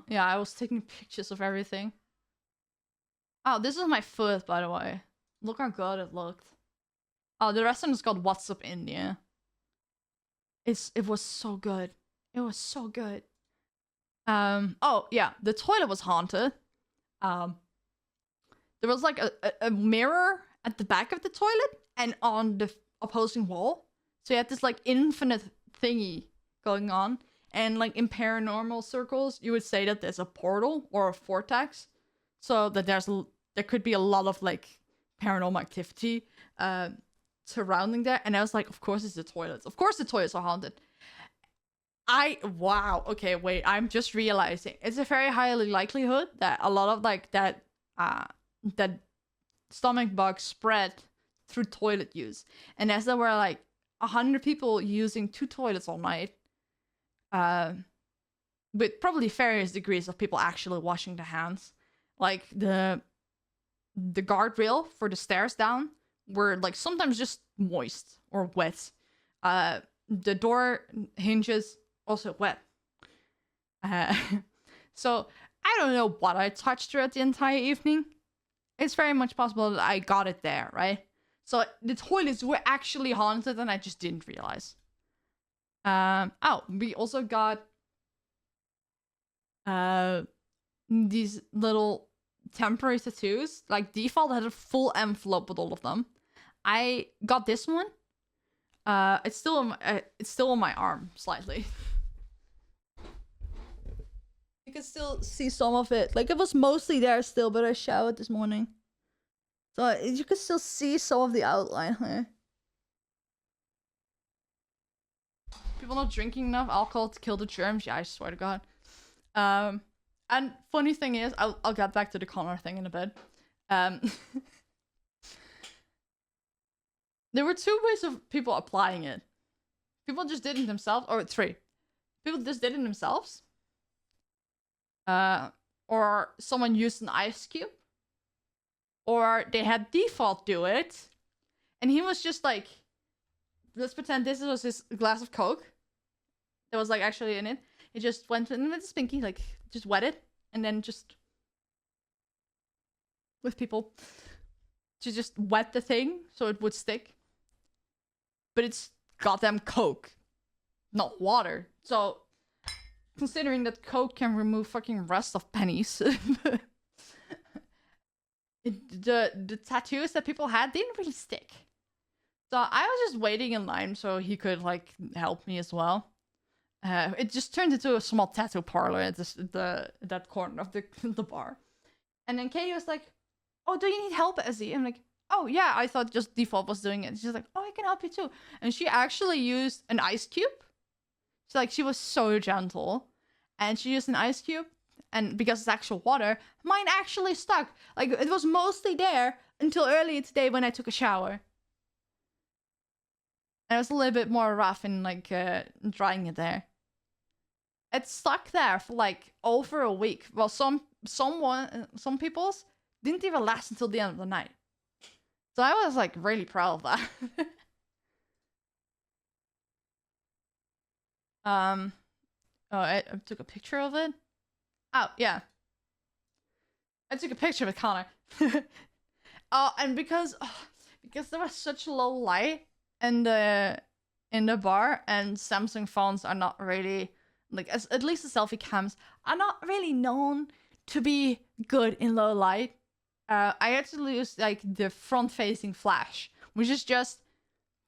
Yeah, I was taking pictures of everything. Oh, this is my foot, by the way. Look how good it looked. Oh, the restaurant is called What's Up India. It was so good. It was so good. Oh yeah, the toilet was haunted. There was like a mirror at the back of the toilet and on the opposing wall. So you had this like infinite thingy going on. And like in paranormal circles, you would say that there's a portal or a vortex. So that there could be a lot of like paranormal activity surrounding that. And I was like, of course it's the toilets. Of course the toilets are haunted. Wow. Okay, wait. I'm just realizing it's a very highly likelihood that a lot of like that stomach bug spread through toilet use. And as there were like 100 people using 2 toilets all night, with probably various degrees of people actually washing their hands. Like the guardrail for the stairs down were like sometimes just moist or wet. The door hinges also wet. So I don't know what I touched throughout the entire evening. It's very much possible that I got it there, right? So the toilets were actually haunted and I just didn't realize. Oh, we also got these little temporary tattoos. Like default had a full envelope with all of them. I got this one. It's still on my arm slightly. You can still see some of it. Like it was mostly there still, but I showered this morning, so you can still see some of the outline here. People not drinking enough alcohol to kill the germs. Yeah, I swear to God. And funny thing is, I'll get back to the Connor thing in a bit. There were 2 ways of people applying it. People just did it themselves, or 3. People just did it themselves. Or someone used an ice cube. Or they had default do it. And he was just like, let's pretend this was his glass of Coke. That was like actually in it. It just went in with his pinky, like just wet it. And then just with people to just wet the thing so it would stick. But it's goddamn Coke, not water. So, considering that Coke can remove fucking rust of pennies, the tattoos that people had didn't really stick. So I was just waiting in line so he could like help me as well. It just turned into a small tattoo parlor at that corner of the bar. And then Katie was like, "Oh, do you need help, Ezzy?" I'm like, "Oh yeah, I thought just default was doing it." She's like, "Oh, I can help you too." And she actually used an ice cube. So like she was so gentle. And she used an ice cube. And because it's actual water, mine actually stuck. Like it was mostly there until earlier today when I took a shower. And it was a little bit more rough in like drying it there. It stuck there for like over a week. Well, some people's didn't even last until the end of the night. So I was like really proud of that. Oh, I took a picture of it. Oh yeah, I took a picture with Connor. Oh, and because there was such low light in the bar, and Samsung phones are not really like, at least the selfie cams are not really known to be good in low light. I had to use like the front-facing flash, which is just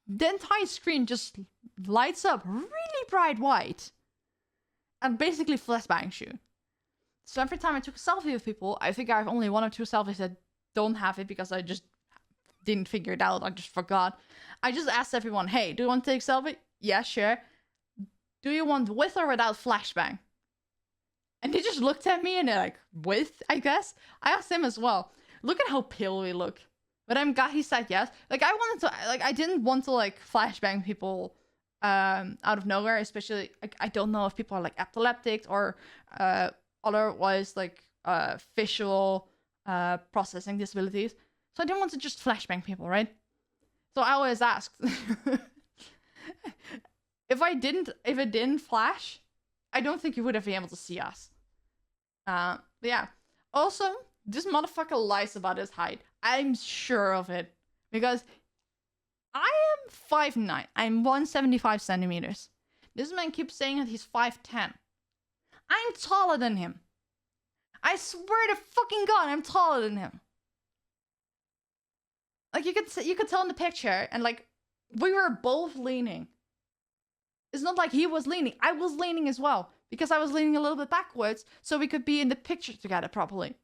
the entire screen just lights up really bright white, and basically flashbangs you. So every time I took a selfie with people, I think I have only 1 or 2 selfies that don't have it because I just didn't figure it out. I just forgot. I just asked everyone, "Hey, do you want to take a selfie?" "Yeah, sure." "Do you want with or without flashbang?" And they just looked at me and they're like, "With, I guess." I asked him as well. Look at how pale we look. But I'm glad he said yes. Like I didn't want to like flashbang people out of nowhere, especially I don't know if people are like epileptic or otherwise like visual processing disabilities. So I didn't want to just flashbang people, right? So I always asked. If it didn't flash, I don't think you would have been able to see us. But yeah. Also, this motherfucker lies about his height. I'm sure of it. Because I am 5'9". I'm 175 centimeters. This man keeps saying that he's 5'10". I'm taller than him. I swear to fucking God, I'm taller than him. Like you could tell in the picture, and like we were both leaning. It's not like he was leaning. I was leaning as well, because I was leaning a little bit backwards so we could be in the picture together properly.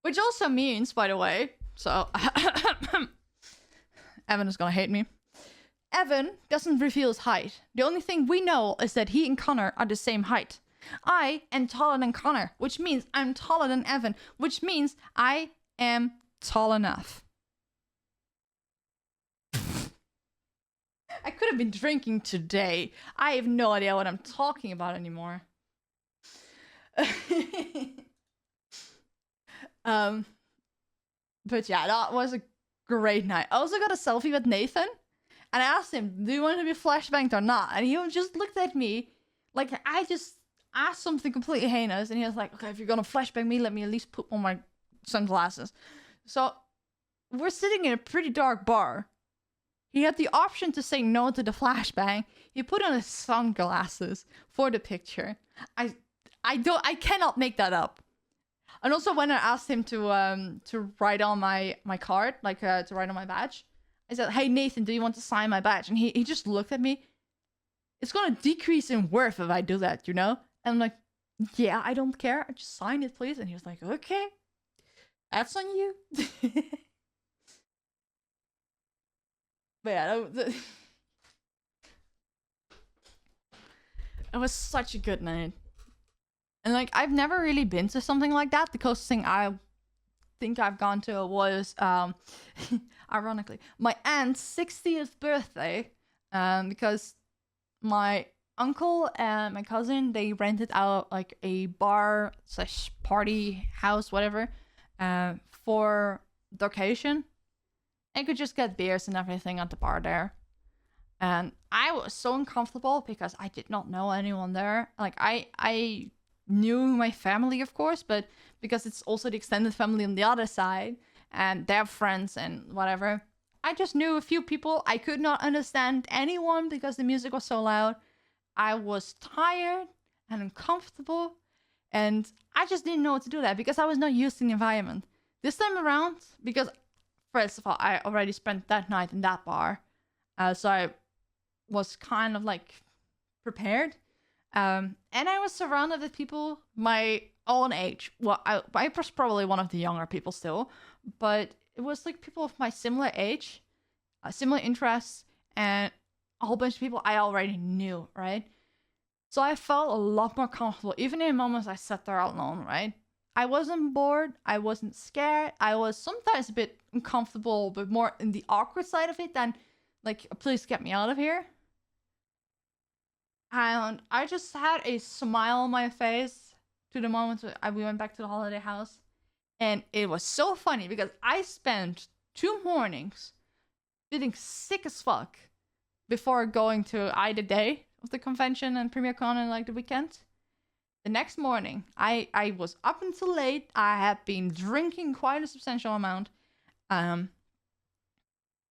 Which also means, by the way, so Evan is gonna hate me. Evan doesn't reveal his height. The only thing we know is that he and Connor are the same height. I am taller than Connor, which means I'm taller than Evan, which means I am tall enough. I could have been drinking today. I have no idea what I'm talking about anymore. But yeah, that was a great night. I also got a selfie with Nathxn, and I asked him, "Do you want to be flashbanged or not?" And he just looked at me like I just asked something completely heinous, and he was like, "Okay, if you're gonna flashbang me, let me at least put on my sunglasses." So we're sitting in a pretty dark bar. He had the option to say no to the flashbang. He put on his sunglasses for the picture. I cannot make that up. And also when I asked him to write on my card, like to write on my badge, I said, "Hey Nathxn, do you want to sign my badge?" And he just looked at me. "It's gonna decrease in worth if I do that, you know?" And I'm like, "Yeah, I don't care. Just sign it, please." And he was like, "Okay, that's on you." But yeah, it was such a good night. And like, I've never really been to something like that. The closest thing I think I've gone to was, ironically, my aunt's 60th birthday. Because my uncle and my cousin, they rented out like a bar / party house, whatever, for the occasion. I could just get beers and everything at the bar there. And I was so uncomfortable because I did not know anyone there. Like, I knew my family, of course, but because it's also the extended family on the other side, and their friends and whatever, I just knew a few people. I could not understand anyone because the music was so loud. I was tired and uncomfortable, and I just didn't know what to do there because I was not used to the environment. This time around, because first of all, I already spent that night in that bar, so I was kind of like prepared. And I was surrounded with people my own age. Well, I was probably one of the younger people still, but it was like people of my similar age, similar interests, and a whole bunch of people I already knew, right? So I felt a lot more comfortable, even in moments I sat there alone, right? I wasn't bored, I wasn't scared, I was sometimes a bit uncomfortable, but more in the awkward side of it than like, please get me out of here. And I just had a smile on my face to the moment we went back to the holiday house. And it was so funny because I spent 2 mornings feeling sick as fuck before going to either day of the convention and PremierCon and like the weekend. The next morning, I was up until late. I had been drinking quite a substantial amount. I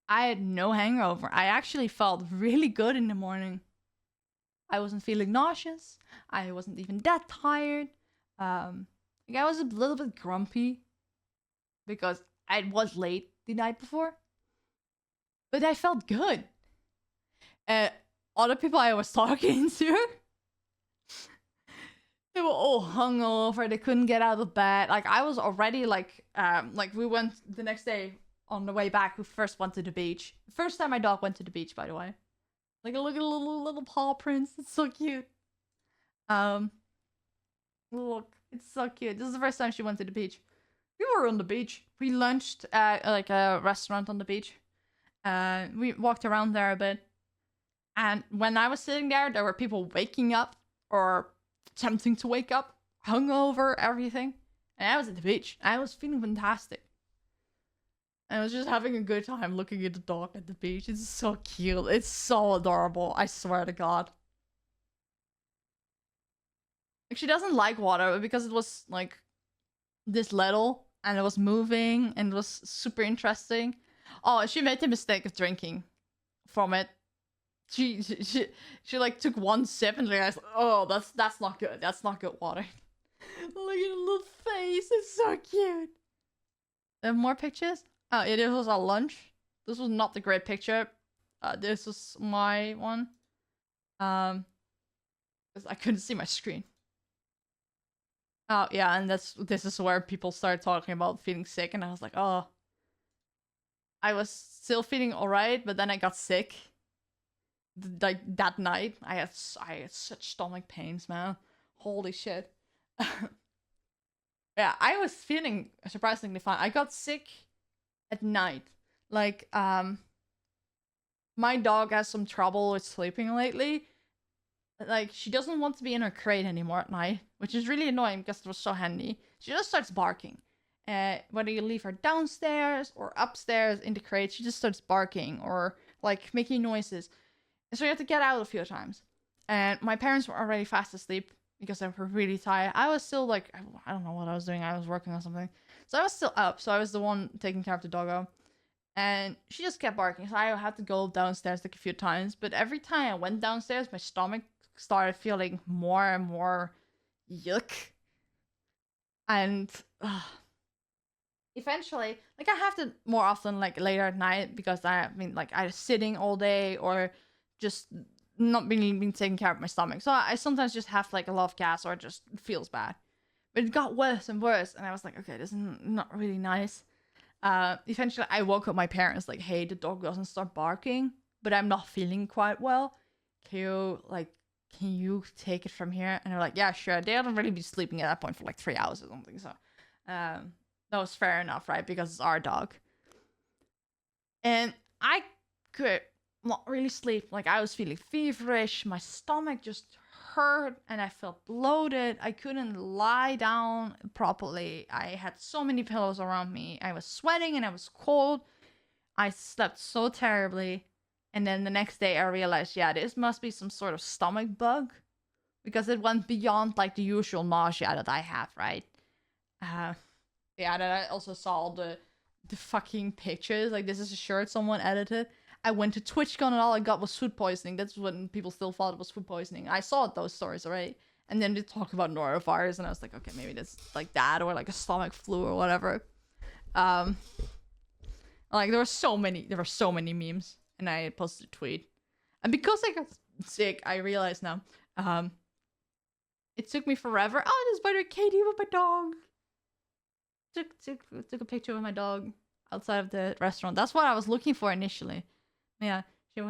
had no hangover. I actually felt really good in the morning. I wasn't feeling nauseous. I wasn't even that tired. I was a little bit grumpy because I was late the night before. But I felt good. Other people I was talking to, they were all hungover. They couldn't get out of bed. Like, I was already like we went the next day on the way back. We first went to the beach. First time my dog went to the beach, by the way. Like, look at a little paw prints. It's so cute. Look, it's so cute. This is the first time she went to the beach. We were on the beach. We lunched at like a restaurant on the beach. We walked around there a bit. And when I was sitting there were people waking up or attempting to wake up, hungover, everything. And I was at the beach. I was feeling fantastic. I was just having a good time looking at the dog at the beach. It's so cute. It's so adorable. I swear to God. Like, she doesn't like water because it was like this little and it was moving and it was super interesting. Oh, she made the mistake of drinking from it. She like took 1 sip and realized, oh, that's not good. That's not good water. Look at the little face. It's so cute. More pictures? Oh, yeah, this was our lunch. This was not the great picture. This was my one. Because I couldn't see my screen. Oh, yeah, and this is where people started talking about feeling sick, and I was like, oh. I was still feeling alright, but then I got sick. Like, that night, I had such stomach pains, man. Holy shit. Yeah, I was feeling surprisingly fine. I got sick at night. Like, my dog has some trouble with sleeping lately. Like, she doesn't want to be in her crate anymore at night, which is really annoying because it was so handy. She just starts barking. Whether you leave her downstairs or upstairs in the crate, she just starts barking or, like, making noises. And so you have to get out a few times. And my parents were already fast asleep because they were really tired. I was still, like, I don't know what I was doing. I was working on something. So I was still up. So I was the one taking care of the doggo. And she just kept barking. So I had to go downstairs like a few times. But every time I went downstairs, my stomach started feeling more and more yuck. And eventually, like, I have to more often, like, later at night because I mean, like, either sitting all day or just not being taking care of my stomach. So I sometimes just have, like, a lot of gas or it just feels bad. But it got worse and worse. And I was like, okay, this is not really nice. Eventually, I woke up my parents, like, hey, the dog doesn't start barking, but I'm not feeling quite well. Can you, like, can you take it from here? And they're like, yeah, sure. They hadn't really been sleeping at that point for like 3 hours or something. So that was fair enough, right? Because it's our dog. And I could not really sleep. Like, I was feeling feverish. My stomach just hurt and I felt bloated. I couldn't lie down properly. I had so many pillows around me. I was sweating and I was cold. I slept so terribly. And then the next day I realized, yeah, this must be some sort of stomach bug. Because it went beyond like the usual nausea that I have, right? Yeah, then I also saw the fucking pictures. Like, this is a shirt someone edited. I went to TwitchCon and all I got was food poisoning. That's when people still thought it was food poisoning. I saw those stories already. And then they talk about norovirus and I was like, okay, maybe that's like that or like a stomach flu or whatever. Like there were so many memes and I posted a tweet. And because I got sick, I realize now, it took me forever. Oh, this better Katie with my dog. Took a picture with my dog outside of the restaurant. That's what I was looking for initially. Yeah, she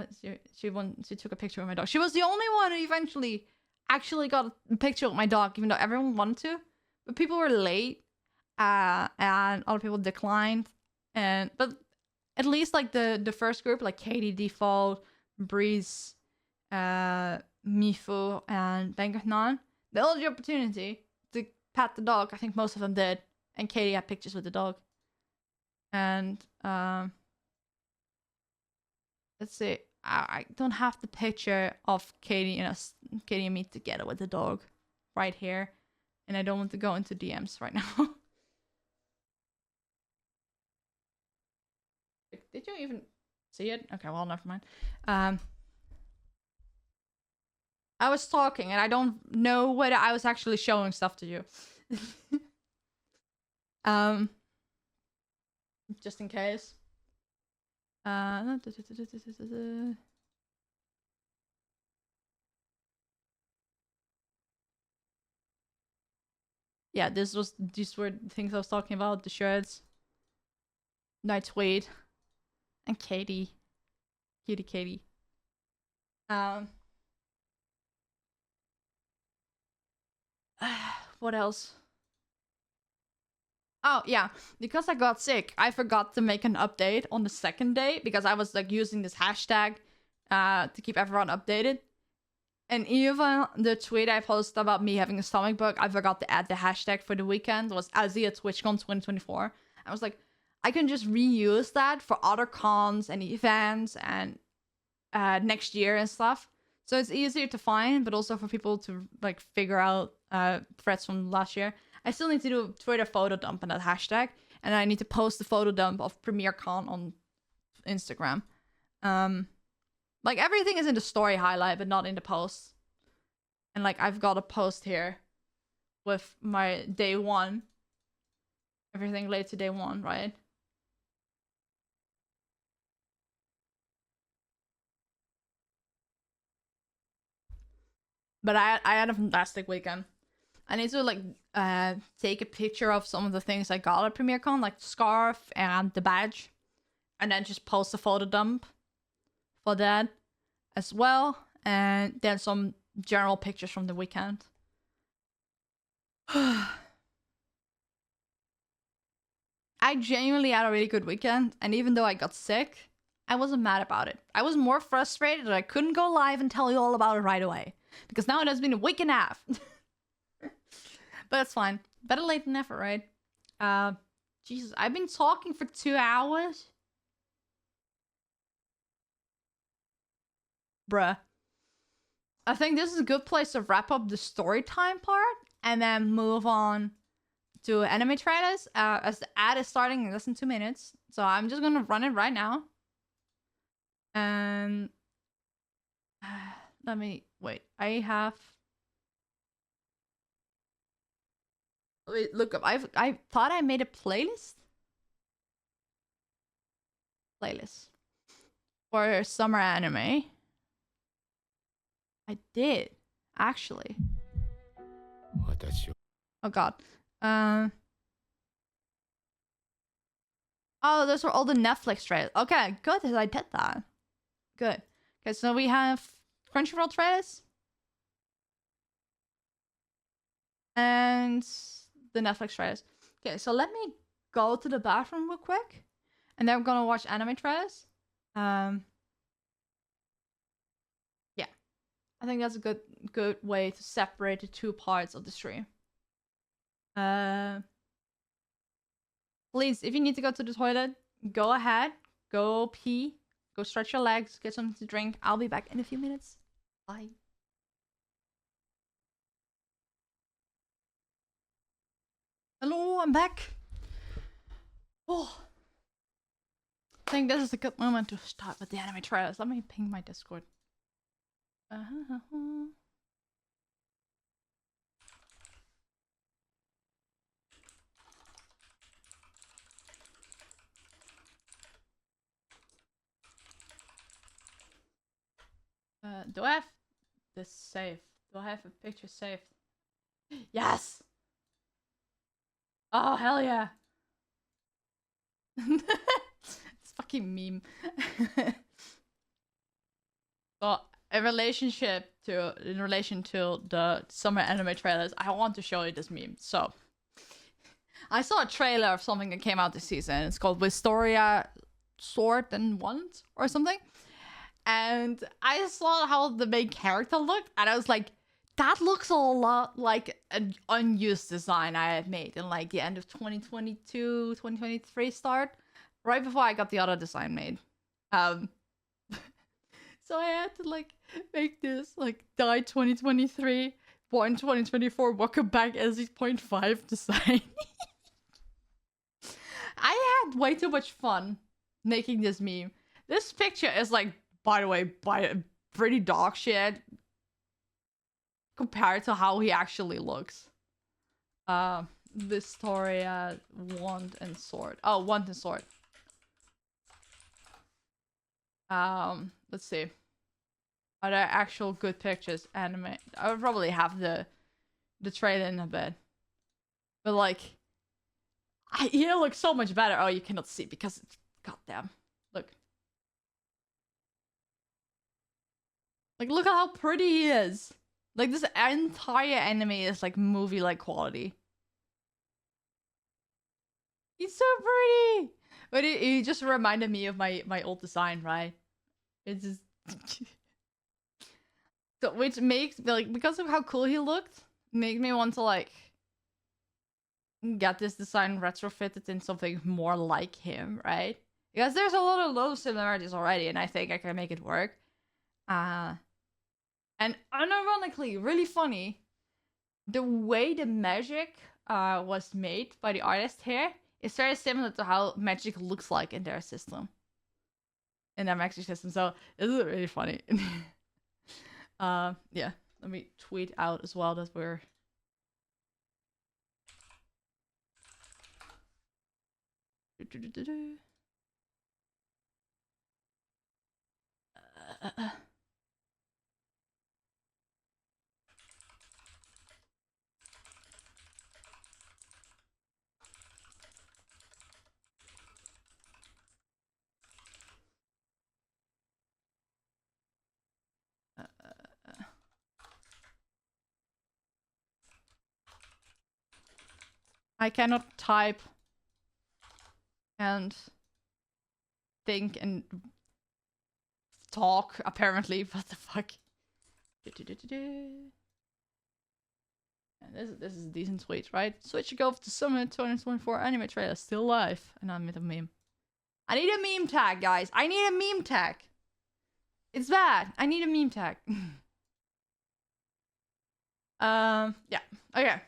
took a picture with my dog. She was the only one who eventually actually got a picture with my dog, even though everyone wanted to. But people were late, and other people declined. But at least like the first group, like Katie, Default, Breeze, Mifu, and Banknon, they all had the opportunity to pat the dog. I think most of them did. And Katie had pictures with the dog. And let's see. I don't have the picture of Katie and me together with the dog right here. And I don't want to go into DMs right now. Did you even see it? Okay, well, never mind. I was talking and I don't know whether I was actually showing stuff to you. Just in case. Yeah, these were the things I was talking about, the shirts. Nightwade. And Katie. Katie. What else? Oh, yeah. Because I got sick, I forgot to make an update on the second day because I was like using this hashtag to keep everyone updated. And even the tweet I posted about me having a stomach bug, I forgot to add the hashtag for the weekend. It was Ezzy at TwitchCon 2024. I was like, I can just reuse that for other cons and events and next year and stuff. So it's easier to find, but also for people to like figure out threads from last year. I still need to do a Twitter photo dump on that hashtag, and I need to post the photo dump of PremierCon on Instagram. Like everything is in the story highlight, but not in the post. And like I've got a post here with my day one. Everything related to day one, right? But I had a fantastic weekend. I need to like take a picture of some of the things I got at PremierCon, like the scarf and the badge, and then just post a photo dump for that as well, and then some general pictures from the weekend. I genuinely had a really good weekend, and even though I got sick, I wasn't mad about it. I was more frustrated that I couldn't go live and tell you all about it right away, because now it has been a week and a half. But that's fine. Better late than never, right? Jesus, I've been talking for 2 hours. Bruh. I think this is a good place to wrap up the story time part and then move on to anime trailers. As the ad is starting in less than 2 minutes. So I'm just gonna run it right now. And let me wait. I have. Wait, look up. I thought I made a playlist. For summer anime. I did, actually. Oh god. Oh, those were all the Netflix trailers. Okay, good. I did that. Good. Okay, so we have Crunchyroll trailers. and the Netflix trailers. Okay, so let me go to the bathroom real quick, and then we're gonna watch anime trailers. Yeah, I think that's a good way to separate the two parts of the stream. Please, if you need to go to the toilet, go ahead, go pee, go stretch your legs, get something to drink. I'll be back in a few minutes. Bye. Hello, I'm back. Oh, I think this is a good moment to start with the anime trailers. Let me ping my Discord. Do I have this saved? Do I have a picture saved? Yes! Oh, hell yeah! It's fucking meme. Well, in relation to the summer anime trailers, I want to show you this meme. So, I saw a trailer of something that came out this season. It's called Wistoria Sword and Wand or something. And I saw how the main character looked, and I was like, that looks a lot like an unused design I had made in like the end of 2022, 2023 start, right before I got the other design made. So I had to like make this like die 2023, born 2024, welcome back Ezzy 0.5 design. I had way too much fun making this meme. This picture is like, by the way, pretty dog shit compared to how he actually looks. Vistoria Wand and Sword. Oh, Wand and Sword. Let's see. Are there actual good pictures? Anime. I would probably have the trailer in a bit. But like, he looks so much better. Oh, you cannot see because it's goddamn. Look. Like, look at how pretty he is. Like, this entire anime is like movie-like quality. He's so pretty. But he just reminded me of my old design, right? It's just so, which makes like, because of how cool he looked, makes me want to like get this design retrofitted in something more like him, right? Because there's a lot of low similarities already, and I think I can make it work. And unironically, really funny, the way the magic was made by the artist here is very similar to how magic looks like in their system. In their magic system. So this is really funny. Yeah. Let me tweet out as well that we're... I cannot type and think and talk, apparently. What the fuck? And this is a decent tweet, right? Switch go to Summer 2024 anime trailer, still live. And I made a meme. I need a meme tag, guys. I need a meme tag. It's bad. I need a meme tag. Yeah. Okay.